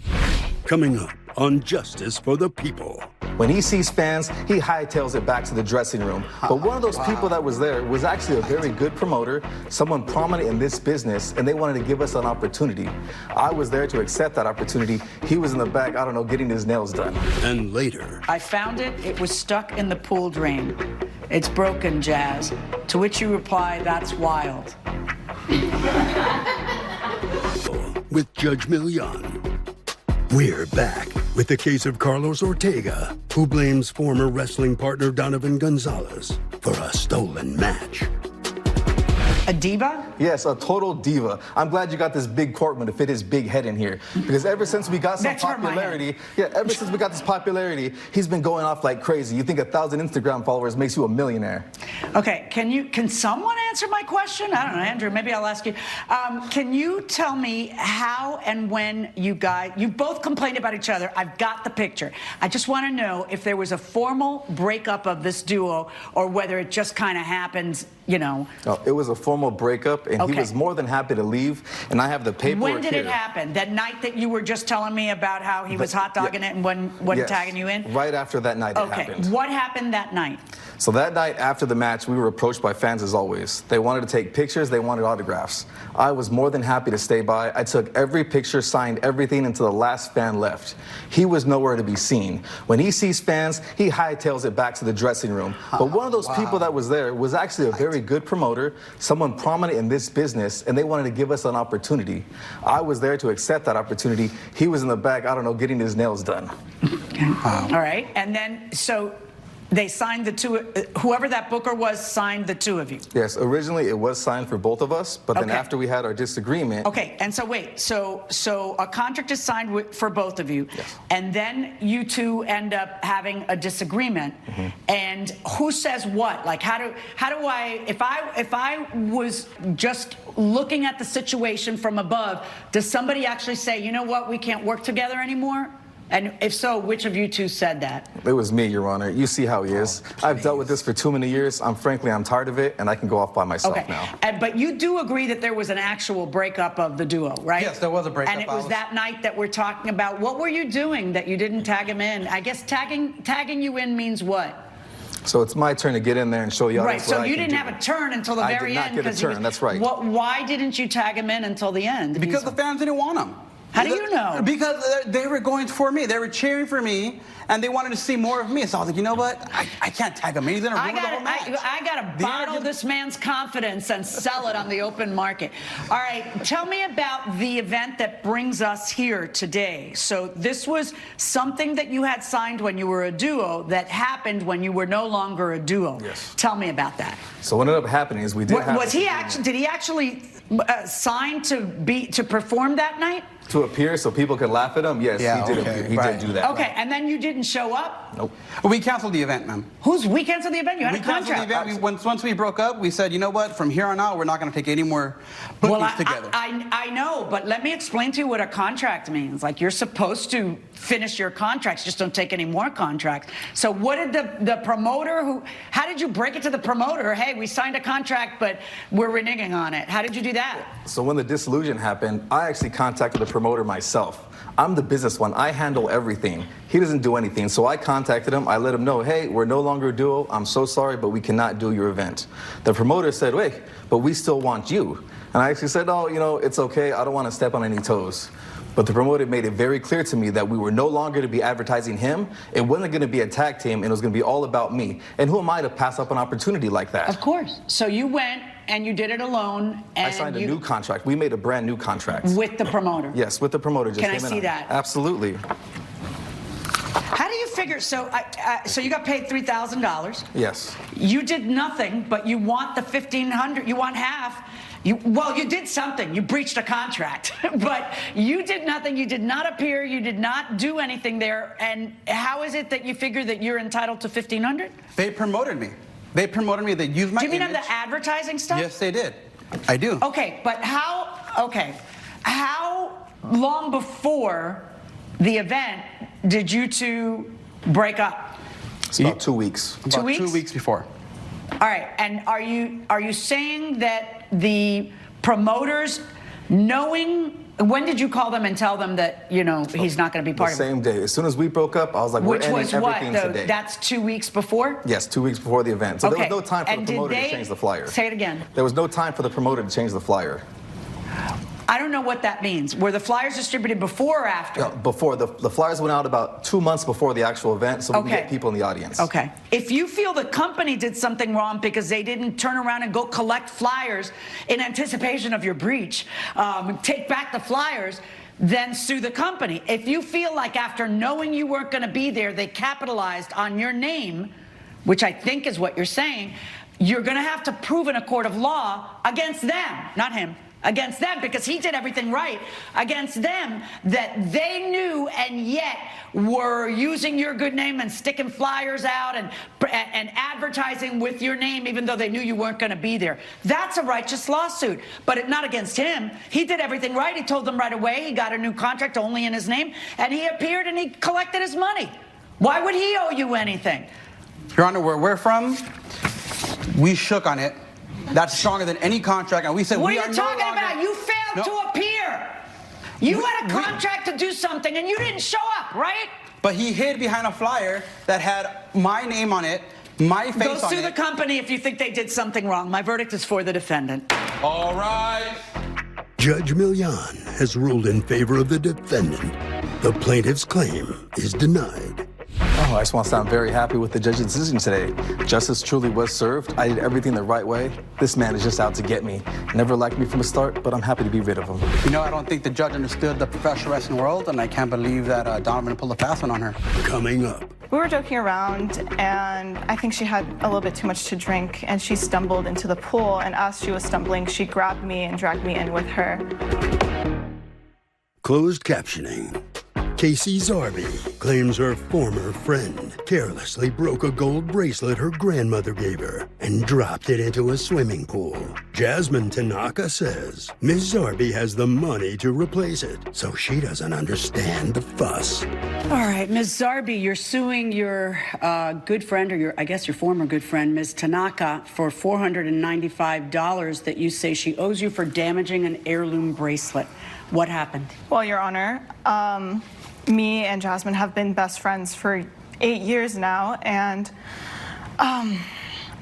Coming up on Justice for the People. When he sees fans, he hightails it back to the dressing room. But one of those people that was there was actually a very good promoter, someone prominent in this business, and they wanted to give us an opportunity. I was there to accept that opportunity. He was in the back, I don't know, getting his nails done. And later... I found it. It was stuck in the pool drain. It's broken, Jazz. To which you reply, that's wild. With Judge Milian. We're back with the case of Carlos Ortega, who blames former wrestling partner Donovan Gonzalez for a stolen match. A diva? Yes, a total diva. I'm glad you got this big courtroom to fit his big head in here. Because ever since we got some popularity, he's been going off like crazy. You think 1,000 Instagram followers makes you a millionaire? Okay, can someone answer my question? I don't know, Andrew, maybe I'll ask you. Can you tell me how and when you both complained about each other? I've got the picture. I just want to know if there was a formal breakup of this duo or whether it just kind of happened, you know. No, it was a formal breakup, and he was more than happy to leave, and I have the paperwork When did it happen? That night that you were just telling me about how he was hot dogging it and wasn't tagging you in? Right after that night it happened. Okay, what happened that night? So that night after the match, we were approached by fans as always. They wanted to take pictures, they wanted autographs. I was more than happy to stay by. I took every picture, signed everything until the last fan left. He was nowhere to be seen. When he sees fans, he hightails it back to the dressing room. But one of those people that was there was actually a very good promoter, someone prominent in this business, and they wanted to give us an opportunity. I was there to accept that opportunity. He was in the back, I don't know, getting his nails done. All right, and then, so they signed the two, whoever that booker was signed the two of you. Yes, originally it was signed for both of us, but then after we had our disagreement. Okay, and so wait, so a contract is signed for both of you, and then you two end up having a disagreement, and who says what? Like, how do I, if I was just looking at the situation from above, does somebody actually say, you know what, we can't work together anymore? And if so, which of you two said that? It was me, Your Honor. You see how he is. I've dealt with this for too many years. Frankly, I'm tired of it, and I can go off by myself now. But you do agree that there was an actual breakup of the duo, right? Yes, there was a breakup. And it was that night that we're talking about. What were you doing that you didn't tag him in? I guess tagging you in means what? So it's my turn to get in there and show the audience what I can do. Right, so you didn't have a turn until the very end. I did not get a turn, that's right. Why didn't you tag him in until the end? Because the fans didn't want him. How do you know? Because they were going for me. They were cheering for me, and they wanted to see more of me. So I was like, you know what? I can't tag him. He's going to ruin the whole match. I got to bottle this man's confidence and sell it on the open market. All right, tell me about the event that brings us here today. So this was something that you had signed when you were a duo that happened when you were no longer a duo. Yes. Tell me about that. So what ended up happening is we did have... Did he actually sign to perform that night? To appear so people could laugh at him? Yes, he did appear. He did do that. Okay, and then you didn't show up? Nope. We canceled the event, ma'am. We canceled the event? You had a contract? We canceled the event. Once we broke up, we said, you know what? From here on out, we're not going to take any more bookings together. I know, but let me explain to you what a contract means. Like, you're supposed to finish your contracts, just don't take any more contracts. So what did the promoter, how did you break it to the promoter? Hey, we signed a contract, but we're reneging on it. How did you do that? So when the disillusion happened, I actually contacted the promoter myself. I'm the business one. I handle everything. He doesn't do anything. So I contacted him. I let him know, hey, we're no longer a duo. I'm so sorry, but we cannot do your event. The promoter said, wait, but we still want you. And I actually said, oh, you know, it's okay. I don't want to step on any toes. But the promoter made it very clear to me that we were no longer to be advertising him. It wasn't going to be a tag team, and it was going to be all about me. And who am I to pass up an opportunity like that? Of course. So you went and you did it alone. And I signed a new contract. We made a brand new contract. With the promoter? Yes, with the promoter. Can I see that? Absolutely. How do you figure, so you got paid $3,000. Yes. You did nothing, but you want the $1,500, you want half. Well, you did something. You breached a contract, but you did nothing. You did not appear. You did not do anything there. And how is it that you figure that you're entitled to $1,500? They promoted me. They promoted me. They used my image. Do you mean on the advertising stuff? Yes, they did. I do. Okay, but how long before the event did you two break up? It's about 2 weeks. About 2 weeks? 2 weeks before. All right, and are you saying that the promoters, knowing, when did you call them and tell them that, you know, he's not going to be part of it? The same day. As soon as we broke up, I was like, we're ending everything today. That's 2 weeks before? Yes, 2 weeks before the event. So there was no time for the promoter to change the flyer. Say it again. There was no time for the promoter to change the flyer. I don't know what that means. Were the flyers distributed before or after? No, before. The flyers went out about 2 months before the actual event, so we can get people in the audience. Okay. If you feel the company did something wrong because they didn't turn around and go collect flyers in anticipation of your breach, take back the flyers, then sue the company. If you feel like after knowing you weren't going to be there, they capitalized on your name, which I think is what you're saying, you're going to have to prove in a court of law against them, not him, against them, because he did everything right, against them, that they knew and yet were using your good name and sticking flyers out and advertising with your name even though they knew you weren't going to be there. That's a righteous lawsuit, but not against him. He did everything right. He told them right away. He got a new contract only in his name, and he appeared and he collected his money. Why would he owe you anything? Your Honor, where we're from, we shook on it. That's stronger than any contract, and we said what we are you talking about? You failed to appear. You had a contract to do something, and you didn't show up, right? But he hid behind a flyer that had my name on it, my face on it. Go sue the company if you think they did something wrong. My verdict is for the defendant. All right. Judge Milian has ruled in favor of the defendant. The plaintiff's claim is denied. Oh, I just want to say I'm very happy with the judge's decision today. Justice truly was served. I did everything the right way. This man is just out to get me. Never liked me from the start, but I'm happy to be rid of him. You know, I don't think the judge understood the professional wrestling world, and I can't believe that Donovan pulled a fast one on her. Coming up. We were joking around, and I think she had a little bit too much to drink, and she stumbled into the pool, and as she was stumbling, she grabbed me and dragged me in with her. Closed captioning. Casey Zarby claims her former friend carelessly broke a gold bracelet her grandmother gave her and dropped it into a swimming pool. Jasmine Tanaka says Ms. Zarby has the money to replace it, so she doesn't understand the fuss. All right, Ms. Zarby, you're suing your good friend, or I guess your former good friend, Ms. Tanaka, for $495 that you say she owes you for damaging an heirloom bracelet. What happened? Well, Your Honor, me and Jasmine have been best friends for 8 years now, and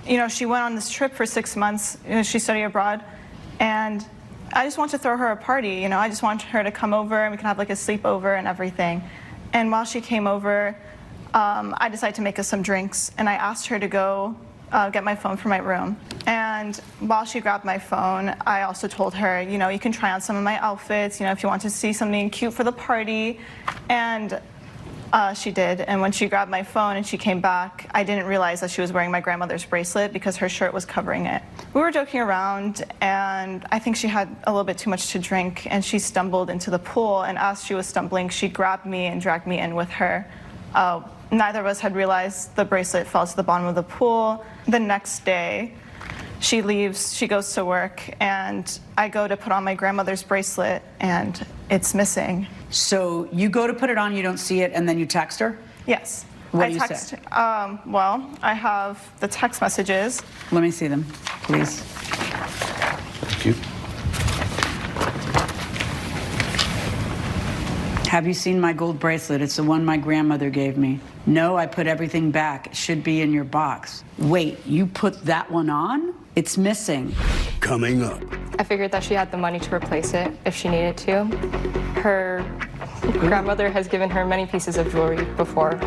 you know, she went on this trip for 6 months. You know, she studied abroad, and I just want to throw her a party. You know, I just want her to come over and we can have like a sleepover and everything. And while she came over, I decided to make us some drinks, and I asked her to go get my phone from my room. And while she grabbed my phone, I also told her, you know, you can try on some of my outfits, you know, if you want to see something cute for the party. And she did. And when she grabbed my phone and she came back, I didn't realize that she was wearing my grandmother's bracelet because her shirt was covering it. We were joking around, and I think she had a little bit too much to drink, and she stumbled into the pool. And as she was stumbling, she grabbed me and dragged me in with her. Neither of us had realized the bracelet fell to the bottom of the pool. The next day, she leaves, she goes to work, and I go to put on my grandmother's bracelet, and it's missing. So you go to put it on, you don't see it, and then you text her? Yes. What do you say? Well, I have the text messages. Let me see them, please. Thank you. Have you seen my gold bracelet? It's the one my grandmother gave me. No, I put everything back. It should be in your box. Wait, you put that one on? It's missing. Coming up. I figured that she had the money to replace it if she needed to. Her grandmother has given her many pieces of jewelry before.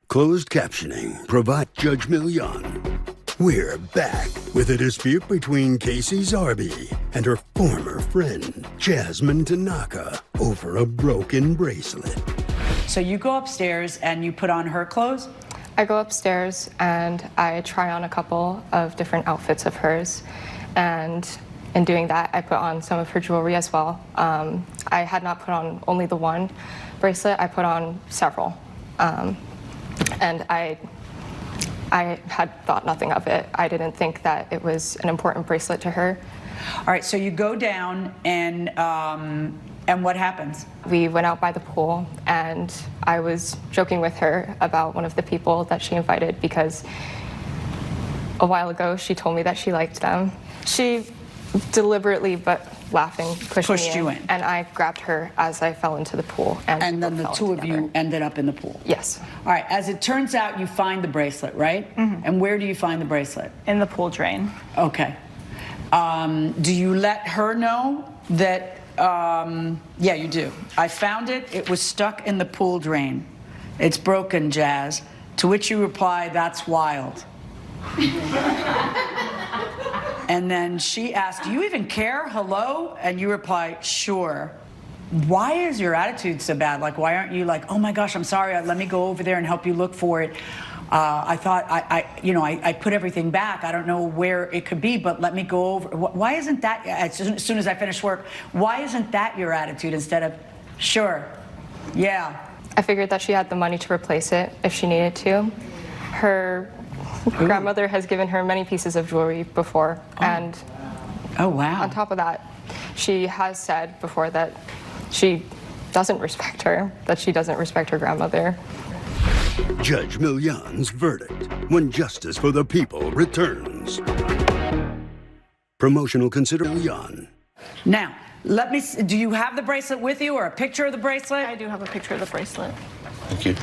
Closed captioning. Provide Judge Milian. We're back with a dispute between Casey Zarby and her former friend, Jasmine Tanaka, over a broken bracelet. So you go upstairs and you put on her clothes? I go upstairs and I try on a couple of different outfits of hers. And in doing that, I put on some of her jewelry as well. I had not put on only the one bracelet, I put on several. And I had thought nothing of it. I didn't think that it was an important bracelet to her. All right, so you go down and what happens? We went out by the pool, and I was joking with her about one of the people that she invited because a while ago she told me that she liked them. She deliberately but laughing pushed you in. And I grabbed her as I fell into the pool. And then the two of you ended up in the pool? Yes. All right, as it turns out, you find the bracelet, right? Mm-hmm. And where do you find the bracelet? In the pool drain. Okay. Do you let her know that, yeah, you do. I found it. It was stuck in the pool drain. It's broken, Jazz. To which you reply, that's wild. And then she asked, do you even care? Hello? And you reply, sure. Why is your attitude so bad? Like, why aren't you like, oh my gosh, I'm sorry, let me go over there and help you look for it. I thought, I put everything back. I don't know where it could be, but let me go over. Why isn't that, as soon as I finish work, why isn't that your attitude instead of, sure, yeah. I figured that she had the money to replace it if she needed to. Her grandmother has given her many pieces of jewelry before, and wow. On top of that, she has said before that she doesn't respect her, that she doesn't respect her grandmother. Judge Million's verdict when justice for the people returns. Promotional consideration. Now, let me, do you have the bracelet with you or a picture of the bracelet? I do have a picture of the bracelet. Thank you.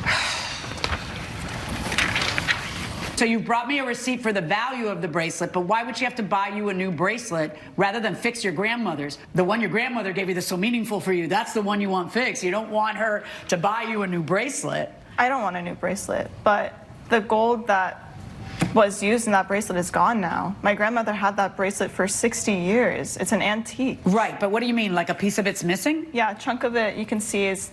So you brought me a receipt for the value of the bracelet, but why would she have to buy you a new bracelet rather than fix your grandmother's? The one your grandmother gave you that's so meaningful for you, that's the one you want fixed. You don't want her to buy you a new bracelet. I don't want a new bracelet, but the gold that was used in that bracelet is gone now. My grandmother had that bracelet for 60 years. It's an antique. Right, but what do you mean, like a piece of it's missing? Yeah, a chunk of it you can see is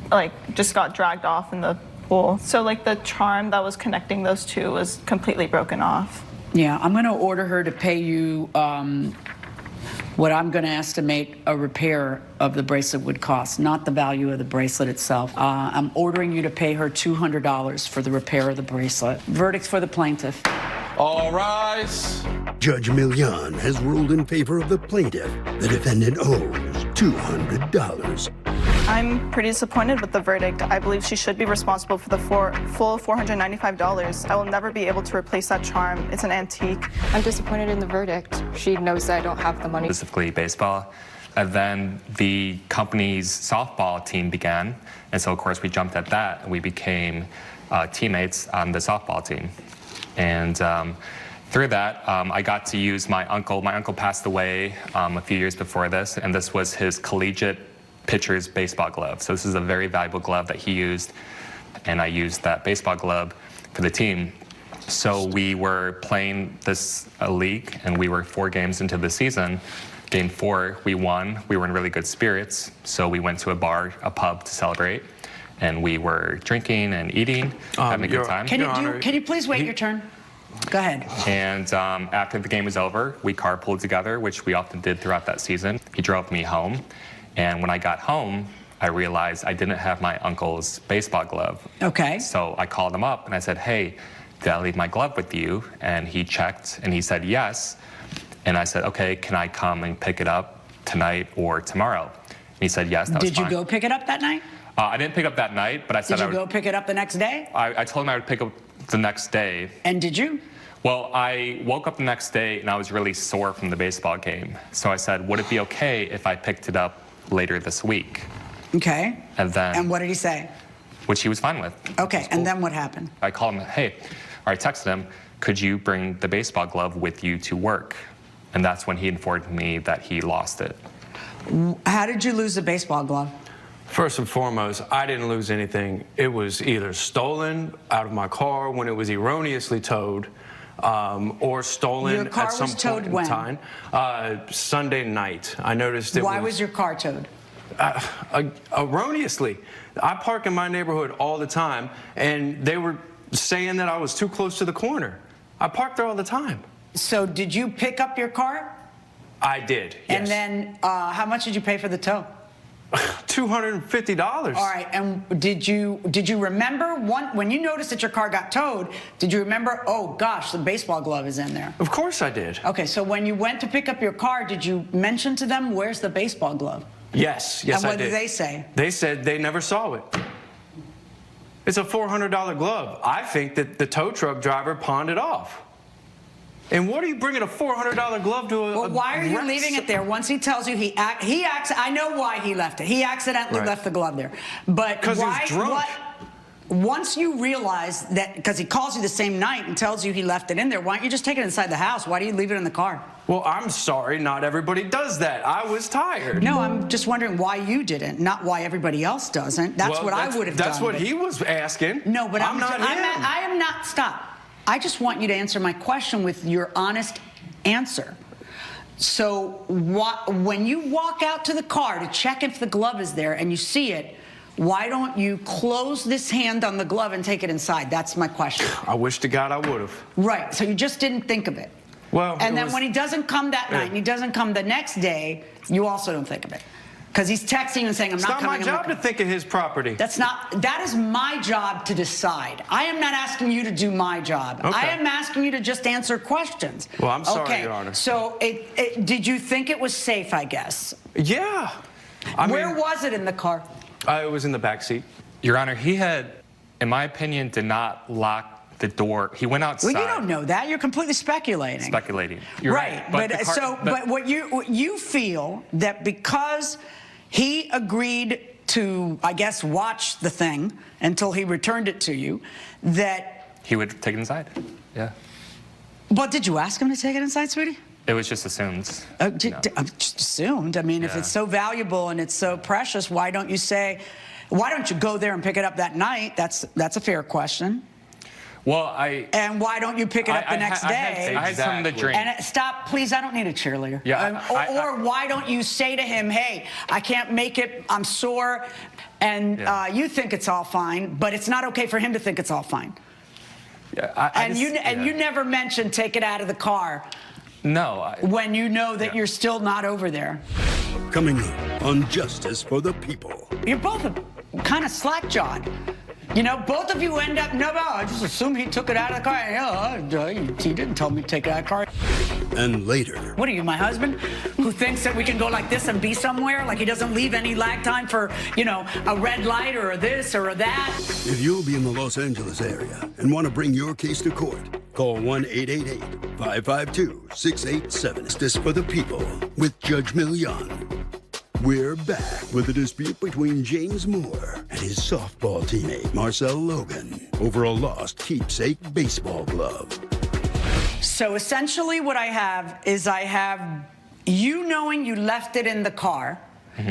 like just got dragged off in the pool. So like the charm that was connecting those two was completely broken off. Yeah, I'm gonna order her to pay you what I'm gonna estimate a repair of the bracelet would cost, not the value of the bracelet itself. I'm ordering you to pay her $200 for the repair of the bracelet. Verdicts for the plaintiff. All rise. Judge Million has ruled in favor of the plaintiff. The defendant owes $200. I'm pretty disappointed with the verdict. I believe she should be responsible for the full $495. I will never be able to replace that charm. It's an antique. I'm disappointed in the verdict. She knows that I don't have the money. Specifically baseball. And then the company's softball team began. And so, of course, we jumped at that and we became teammates on the softball team. And through that, I got to use my uncle. My uncle passed away a few years before this, and this was his collegiate pitcher's baseball glove. So this is a very valuable glove that he used, and I used that baseball glove for the team. So we were playing this league, and we were 4 games into the season. Game 4, we won. We were in really good spirits, so we went to a pub to celebrate, and we were drinking and eating, having a good time. Can you please wait your turn? Go ahead. And after the game was over, we carpooled together, which we often did throughout that season. He drove me home. And when I got home, I realized I didn't have my uncle's baseball glove. Okay. So I called him up and I said, hey, did I leave my glove with you? And he checked and he said yes. And I said, okay, can I come and pick it up tonight or tomorrow? And he said yes, that was fine. Did you go pick it up that night? I didn't pick up that night, but I said Did you go pick it up the next day? I told him I would pick up the next day. And did you? Well, I woke up the next day and I was really sore from the baseball game. So I said, would it be okay if I picked it up later this week? Okay. And what did he say? Which he was fine with. Okay, and then what happened? I called him, hey, or I texted him, could you bring the baseball glove with you to work? And that's when he informed me that he lost it. How did you lose the baseball glove? First and foremost, I didn't lose anything. It was either stolen out of my car when it was erroneously towed, or stolen at some point in time. Sunday night. I noticed it. Why was your car towed? Erroneously. I park in my neighborhood all the time, and they were saying that I was too close to the corner. I park there all the time. So did you pick up your car? I did, yes. And then how much did you pay for the tow? $250. All right, and did you remember when you noticed that your car got towed, did you remember, oh gosh, the baseball glove is in there? Of course I did. Okay, so when you went to pick up your car, did you mention to them, where's the baseball glove? Yes, I did. And what did they say? They said they never saw it. It's a $400 glove. I think that the tow truck driver pawned it off. And what are you bringing a $400 glove to a... Well, why are you leaving it there? Once he tells you I know why he left it. He accidentally left the glove there. But because he was drunk. Once you realize that, because he calls you the same night and tells you he left it in there, why don't you just take it inside the house? Why do you leave it in the car? Well, I'm sorry, not everybody does that. I was tired. No, I'm just wondering why you didn't, not why everybody else doesn't. That's what I would have done. That's what he was asking. No, but I'm not him. I am not. Stop. I just want you to answer my question with your honest answer. So when you walk out to the car to check if the glove is there and you see it, why don't you close this hand on the glove and take it inside? That's my question. I wish to God I would have. Right. So you just didn't think of it. Well, and then when he doesn't come that night and he doesn't come the next day, you also don't think of it. Because he's texting you and saying, I'm not coming. It's not my job to think of his property. That is my job to decide. I am not asking you to do my job. Okay. I am asking you to just answer questions. Well, I'm sorry, okay. Your Honor. So did you think it was safe, I guess? Yeah. Where was it in the car? It was in the back seat. Your Honor, he had, in my opinion, did not lock the door. He went outside. Well, you don't know that. You're completely speculating. Speculating. You're right. But what you feel that because he agreed to, I guess, watch the thing until he returned it to you, that he would take it inside. Yeah. But did you ask him to take it inside, sweetie? It was just assumed. Just assumed. I mean, if it's so valuable and it's so precious, why don't you say, why don't you go there and pick it up that night? That's a fair question. Well, and why don't you pick it up the next day? I had something to drink. And stop, please. I don't need a cheerleader. Yeah. Or why don't you say to him, "Hey, I can't make it. I'm sore," and you think it's all fine, but it's not okay for him to think it's all fine. Yeah. You never mentioned take it out of the car. No. When you know that you're still not over there. Coming up on Justice for the People. You're both kind of slack-jawed. You know, both of you end up, I just assume he took it out of the car. He didn't tell me to take it out of the car. And later. What are you, my husband, who thinks that we can go like this and be somewhere? Like he doesn't leave any lag time for, a red light or this or that? If you'll be in the Los Angeles area and want to bring your case to court, call 1-888-552-687. Justice for the People with Judge Milian. We're back with a dispute between James Moore and his softball teammate Marcel Logan over a lost keepsake baseball glove. So essentially what I have is you knowing you left it in the car,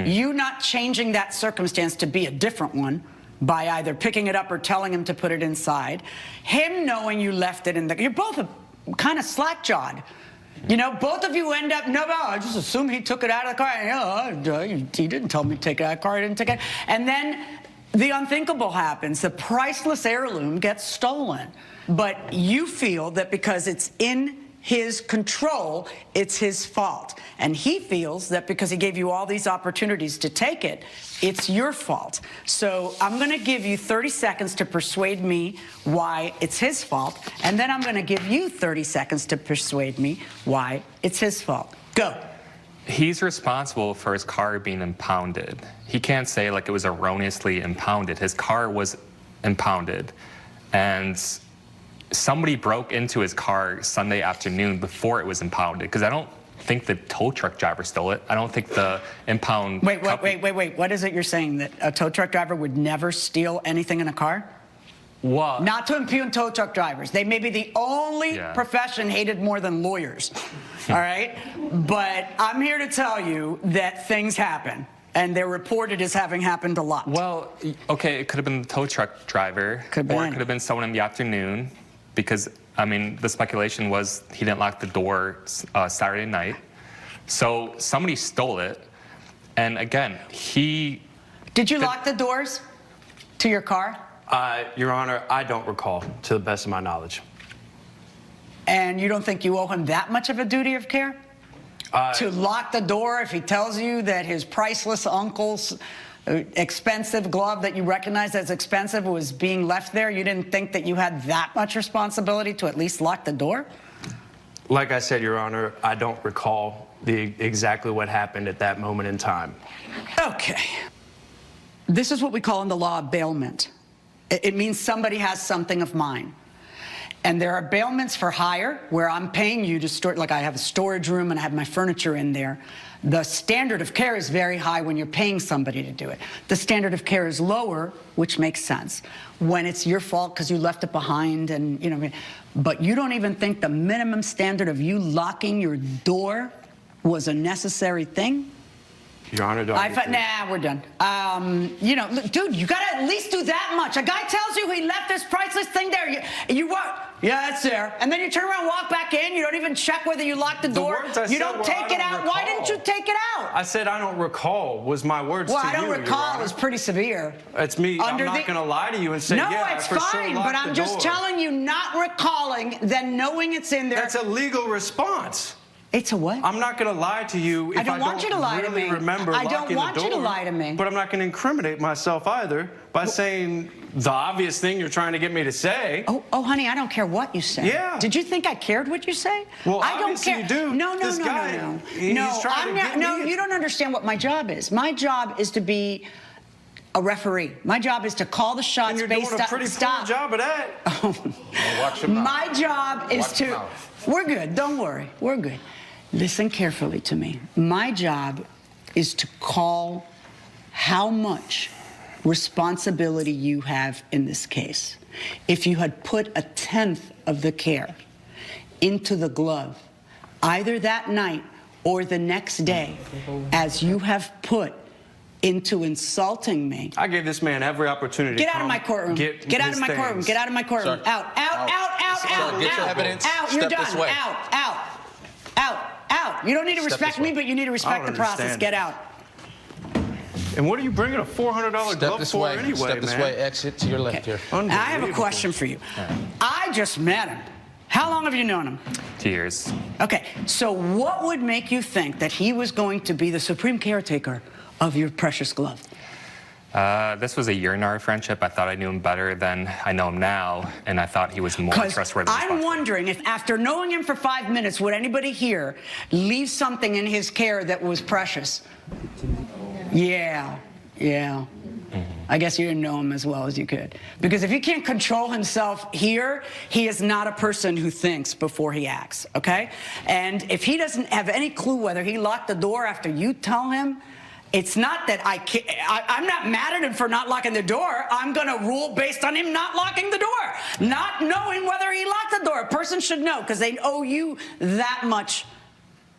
you not changing that circumstance to be a different one by either picking it up or telling him to put it inside, him knowing you left it in the car. You're both kind of slack-jawed. Both of you end up, I just assume he took it out of the car. He didn't tell me to take it out of the car. He didn't take it. And then the unthinkable happens. The priceless heirloom gets stolen. But you feel that because it's in his control, it's his fault. And he feels that because he gave you all these opportunities to take it, it's your fault. So I'm going to give you 30 seconds to persuade me why it's his fault, and then I'm going to give you 30 seconds to persuade me why it's his fault. Go. He's responsible for his car being impounded. He can't say like it was erroneously impounded. His car was impounded, and somebody broke into his car Sunday afternoon before it was impounded, because I don't think the tow truck driver stole it. I don't think the impound... Wait. What is it you're saying? That a tow truck driver would never steal anything in a car? What? Not to impugn tow truck drivers. They may be the only profession hated more than lawyers. All right? But I'm here to tell you that things happen. And they're reported as having happened a lot. Well, okay, it could have been the tow truck driver. Or it could have been someone in the afternoon. Because, the speculation was he didn't lock the door Saturday night. So somebody stole it. And again, Did you lock the doors to your car? Your Honor, I don't recall, to the best of my knowledge. And you don't think you owe him that much of a duty of care? To lock the door if he tells you that his priceless uncle's expensive glove that you recognize as expensive was being left there? You didn't think that you had that much responsibility to at least lock the door? Like I said, Your Honor, I don't recall exactly what happened at that moment in time. Okay. This is what we call in the law a bailment. It means somebody has something of mine. And there are bailments for hire where I'm paying you to store, like I have a storage room and I have my furniture in there. The standard of care is very high when you're paying somebody to do it. The standard of care is lower, which makes sense, when it's your fault because you left it behind and, you know, but you don't even think the minimum standard of you locking your door was a necessary thing? Your Honor, nah, we're done. You know, look, dude, you gotta at least do that much. A guy tells you he left this priceless thing there. You what? Yeah, it's there. And then you turn around, walk back in. You don't even check whether you locked the door. You don't take it out. Why didn't you take it out? I said I don't recall was my words well, to you. Well, I don't recall is pretty severe. It's me. I'm not going to lie to you and say, no, yeah, it's for fine, sure but I'm just telling you, not recalling, then knowing it's in there. That's a legal response. It's a what? I'm not going to lie to you if I don't want you to lie really to me. Remember I don't want you to lie to me. But I'm not going to incriminate myself either by saying the obvious thing you're trying to get me to say. Oh, honey, I don't care what you say. Yeah. Did you think I cared what you say? Well, I don't care. You do. No. You don't understand what my job is. My job is to be a referee. My job is to call the shots and you're based doing a pretty poor job of that. Watch your mouth. My job is to. We're good. Don't worry. We're good. Listen carefully to me. My job is to call how much responsibility you have in this case. If you had put 1/10 of the care into the glove, either that night or the next day, as you have put into insulting me. I gave this man every opportunity. Get out of my courtroom. Get out of my courtroom. Get out of my courtroom. Out. Get your evidence. Out. You're Step done. this way. Out. You don't need to respect me, but you need to respect the process. Get out. And what are you bringing a $400 glove for anyway, Step this way. Exit to your left here. I have a question for you. I just met him. How long have you known him? 2 years. Okay, so what would make you think that he was going to be the supreme caretaker of your precious glove? This was a year in our friendship. I thought I knew him better than I know him now, and I thought he was more trustworthy. I'm wondering if after knowing him for 5 minutes, would anybody here leave something in his care that was precious? Yeah. I guess you didn't know him as well as you could. Because if he can't control himself here, he is not a person who thinks before he acts, okay? And if he doesn't have any clue whether he locked the door after you tell him, it's not that I'm not mad at him for not locking the door. I'm going to rule based on him not locking the door, not knowing whether he locked the door. A person should know because they owe you that much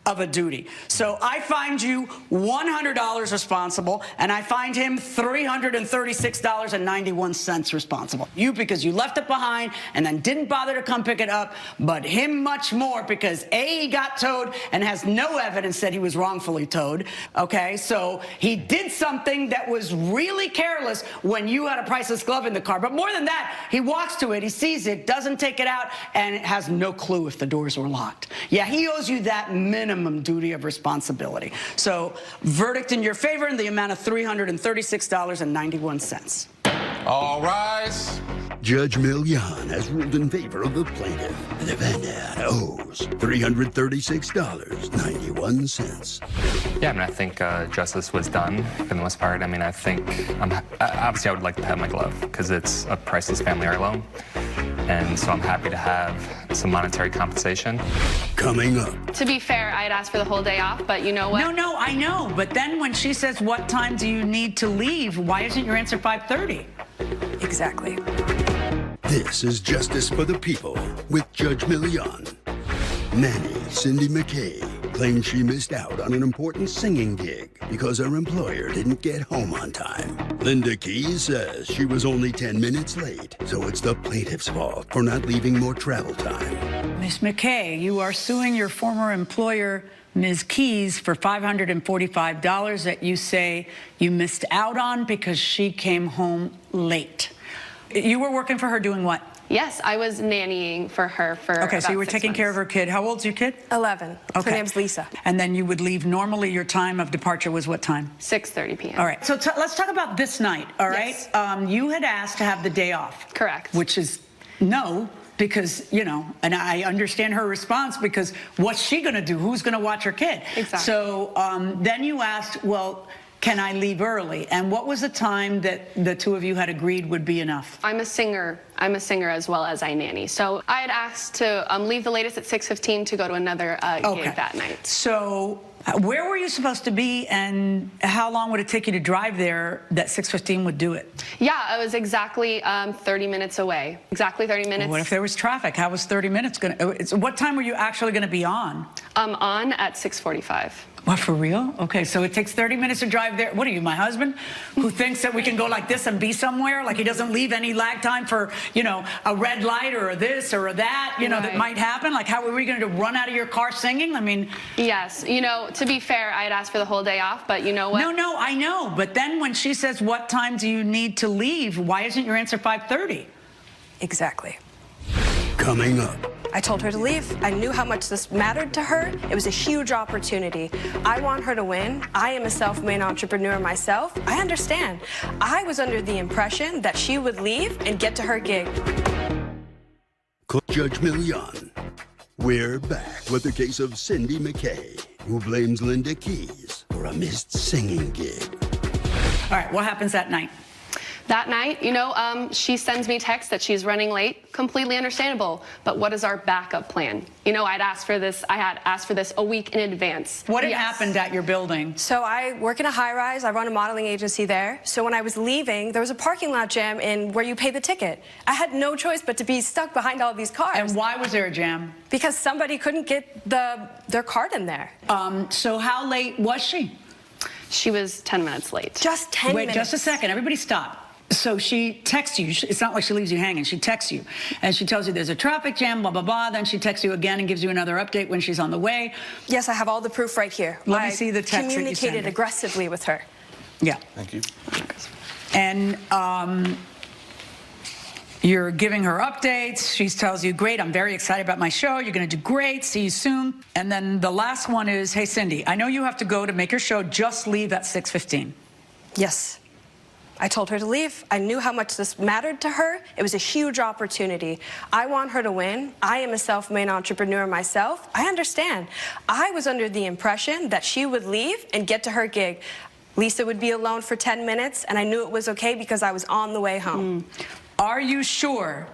of a duty. So I find you $100 responsible, and I find him $336.91 responsible. You because you left it behind and then didn't bother to come pick it up, but him much more because A, he got towed and has no evidence that he was wrongfully towed, okay? So he did something that was really careless when you had a priceless glove in the car. But more than that, he walks to it, he sees it, doesn't take it out, and has no clue if the doors were locked. Yeah, he owes you that minimum duty of responsibility. So, verdict in your favor in the amount of $336.91. All rise. Judge Milian has ruled in favor of the plaintiff. The defendant owes $336.91. Yeah, I mean, I think justice was done for the most part. I mean, I think, obviously I would like to have my glove because it's a priceless family heirloom. And so I'm happy to have some monetary compensation. Coming up. To be fair, I had asked for the whole day off, but you know what? No, I know. But then when she says, what time do you need to leave? Why isn't your answer 5:30? Exactly. This is Justice for the People with Judge Milian. Nanny Cindy McKay claims she missed out on an important singing gig because her employer didn't get home on time. Linda Keys says she was only 10 minutes late, so it's the plaintiff's fault for not leaving more travel time. Miss McKay, you are suing your former employer, Ms. Keys, for $545 that you say you missed out on because she came home late. You were working for her doing what? Yes, I was nannying for her for Okay, so you were taking care of her kid. How old's your kid? 11. Okay. Her name's Lisa. And then you would leave. Normally, your time of departure was what time? 6:30 p.m. All right. So let's talk about this night, all right? Yes. You had asked to have the day off. Correct. Which is no, because, you know, and I understand her response because what's she going to do? Who's going to watch her kid? Exactly. So then you asked, well, can I leave early? And what was the time that the two of you had agreed would be enough? I'm a singer as well as I nanny. So I had asked to leave the latest at 6:15 to go to another gig that night. So Where were you supposed to be, and how long would it take you to drive there that 6:15 would do it? Yeah, it was exactly 30 minutes away. Exactly 30 minutes. What if there was traffic? How was 30 minutes going to... What time were you actually going to be on? On at 6:45. What, for real? Okay, so it takes 30 minutes to drive there. What are you, my husband, who thinks that we can go like this and be somewhere? Like he doesn't leave any lag time for, you know, a red light or a this or a that, you know, that might happen? Like, how are we going to run out of your car singing? I mean... Yes, you know, to be fair, I had asked for the whole day off, but you know what? No, I know. But then when she says, what time do you need to leave? Why isn't your answer 5:30? Exactly. Coming up. I told her to leave. I knew how much this mattered to her. It was a huge opportunity. I want her to win. I am a self-made entrepreneur myself. I understand. I was under the impression that she would leave and get to her gig. Judge Millian. We're back with the case of Cindy McKay, who blames Linda Keys for a missed singing gig. All right, what happens that night? That night, you know, she sends me text that she's running late. Completely understandable. But what is our backup plan? You know, I had asked for this a week in advance. What had happened at your building? So I work in a high-rise. I run a modeling agency there. So when I was leaving, there was a parking lot jam in where you pay the ticket. I had no choice but to be stuck behind all these cars. And why was there a jam? Because somebody couldn't get their card in there. So how late was she? She was 10 minutes late. Just 10 minutes. Wait, just a second. Everybody stop. So she texts you. It's not like she leaves you hanging. She texts you. And she tells you there's a traffic jam, blah, blah, blah. Then she texts you again and gives you another update when she's on the way. Yes, I have all the proof right here. Let me see the text that you communicated sent. aggressively with her. Yeah. Thank you. And you're giving her updates. She tells you, great, I'm very excited about my show. You're going to do great. See you soon. And then the last one is, hey, Cindy, I know you have to go to make your show. Just leave at 6:15. Yes. I told her to leave. I knew how much this mattered to her. It was a huge opportunity. I want her to win. I am a self-made entrepreneur myself. I understand. I was under the impression that she would leave and get to her gig. Lisa would be alone for 10 minutes, and I knew it was okay because I was on the way home. Are you sure?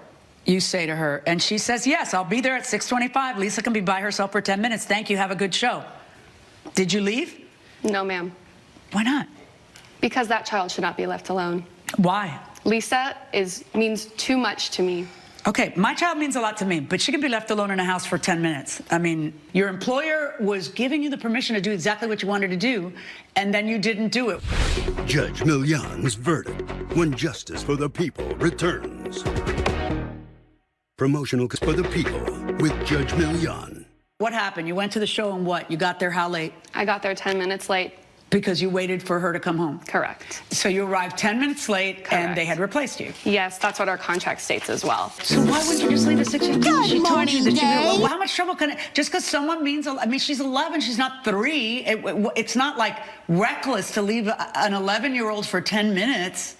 You say to her, and she says, yes, I'll be there at 6:25. Lisa can be by herself for 10 minutes. Thank you. Have a good show. Did you leave? No, ma'am. Why not? Because that child should not be left alone. Why? Lisa means too much to me. Okay, my child means a lot to me, but she can be left alone in a house for 10 minutes. I mean, your employer was giving you the permission to do exactly what you wanted to do, and then you didn't do it. Judge Millian's verdict when justice for the people returns. Promotional for the people with Judge Millian. What happened? You went to the show and what? You got there how late? I got there 10 minutes late. Because you waited for her to come home? Correct. So you arrived 10 minutes late. Correct. And they had replaced you? Yes, that's what our contract states as well. So why wouldn't you just leave at 6:15? She told you that you... Well, how much trouble can it... Just because someone means... I mean, she's 11, she's not 3. It's not like reckless to leave an 11-year-old for 10 minutes.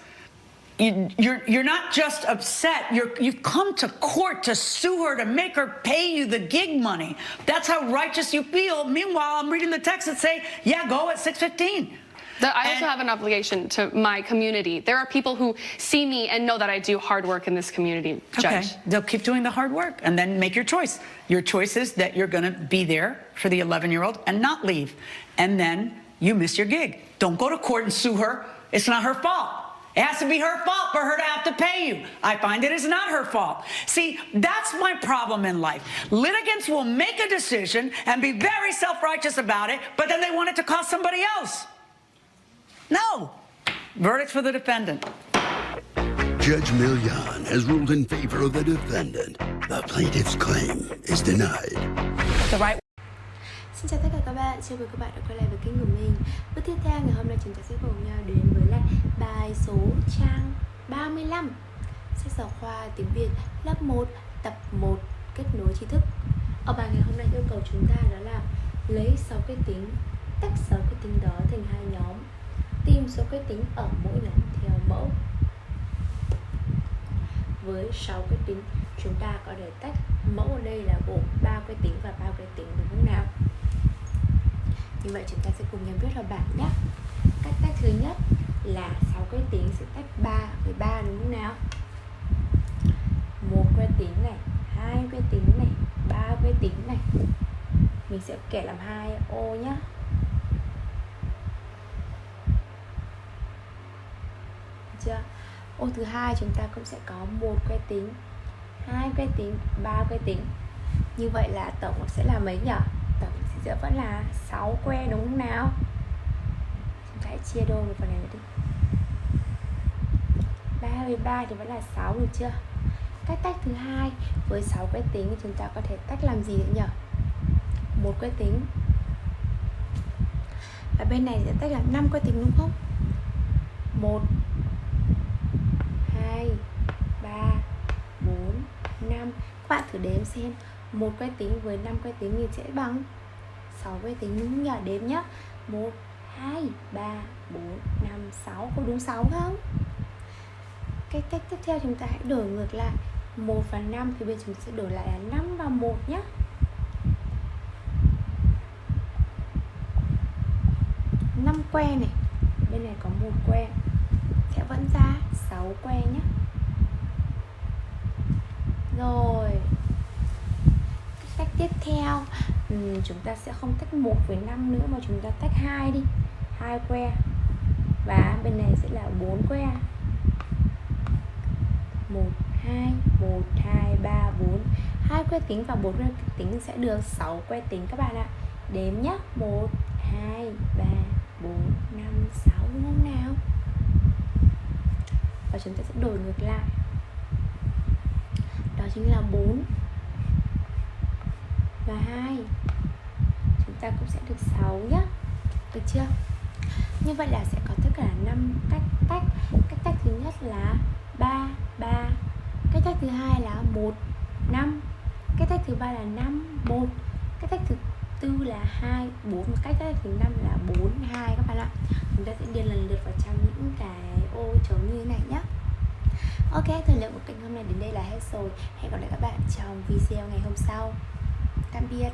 You're not just upset. You've come to court to sue her, to make her pay you the gig money. That's how righteous you feel. Meanwhile, I'm reading the text that say, yeah, go at 6:15. I also have an obligation to my community. There are people who see me and know that I do hard work in this community, Judge. Okay, they'll keep doing the hard work and then make your choice. Your choice is that you're going to be there for the 11-year-old and not leave. And then you miss your gig. Don't go to court and sue her. It's not her fault. It has to be her fault for her to have to pay you. I find it is not her fault. See, that's my problem in life. Litigants will make a decision and be very self-righteous about it, but then they want it to cost somebody else. No. Verdict for the defendant. Judge Millian has ruled in favor of the defendant. The plaintiff's claim is denied. The right. Xin chào tất cả các bạn, chào mừng các bạn đã quay lại với kênh của mình. Bước tiếp theo ngày hôm nay chúng ta sẽ cùng nhau đến với lại bài số trang 35, sách giáo khoa tiếng Việt lớp 1 tập 1 kết nối tri thức. Ở bài ngày hôm nay yêu cầu chúng ta đó là lấy 6 cái tính, tách 6 cái tính đó thành 2 nhóm, tìm số cái tính ở mỗi nhóm theo mẫu. Với 6 cái tính, chúng ta có thể tách mẫu ở đây là gồm 3 cái tính và 3 cái tính, đúng không nào? Như vậy chúng ta sẽ cùng nhau viết vào bảng nhé. Cách tách thứ nhất là 6 cái tính sẽ tách 3 với 3, đúng không nào? Một que tính này, 2 que tính này, 3 que tính này. Mình sẽ kẻ làm 2 ô nhé. chưa? Ô thứ hai chúng ta cũng sẽ có 1 que tính, 2 que tính, 3 que tính. Như vậy là tổng nó sẽ là mấy nhỉ? Tổng sẽ vẫn là 6 que đúng không nào? Chúng ta hãy chia đôi một phần này đi. 3 với 3 thì vẫn là 6 được chưa? Cách tách thứ hai với 6 que tính thì chúng ta có thể tách làm gì nữa nhỉ? 1 que tính. Và bên này sẽ tách là 5 que tính đúng không? 1 2 3 4 5. Các bạn thử đếm xem, 1 que tính với 5 que tính thì sẽ bằng 6 que tính đúng không nhỉ? Đếm nhá. 1 2 3 4 5 6. Có đúng 6 không? Cái cách tiếp theo chúng ta hãy đổi ngược lại. 1 và 5 thì bên chúng sẽ đổi lại là 5 và 1 nhé. Năm que này, bên này có 1 que, sẽ vẫn ra 6 que nhé. Rồi cách tiếp theo, chúng ta sẽ không tách 1 với 5 nữa mà chúng ta tách 2 đi, 2 que. Và bên này sẽ là 4 que. 1 2 1 2 3 4. 2 que tính và 4 que tính sẽ được 6 que tính các bạn ạ. Đếm nhé. 1 2 3 4 5 6 đúng không nào? Và chúng ta sẽ đổi ngược lại. Đó chính là 4 và 2. Chúng ta cũng sẽ được 6 nhé. Được chưa? Như vậy là sẽ có tất cả 5 cách tách. Cách tách thứ nhất là 3 3. Cách tách thứ hai là 1 5. Cách tách thứ ba là 5 1. Cách tách thứ tư là 2 4. Và cách tách thứ 5 là 4 2 các bạn ạ. Chúng ta sẽ điền lần lượt vào trong những cái ô trống như thế này nhé. Ok, thời lượng của kênh hôm nay đến đây là hết rồi. Hẹn gặp lại các bạn trong video ngày hôm sau. Tạm biệt.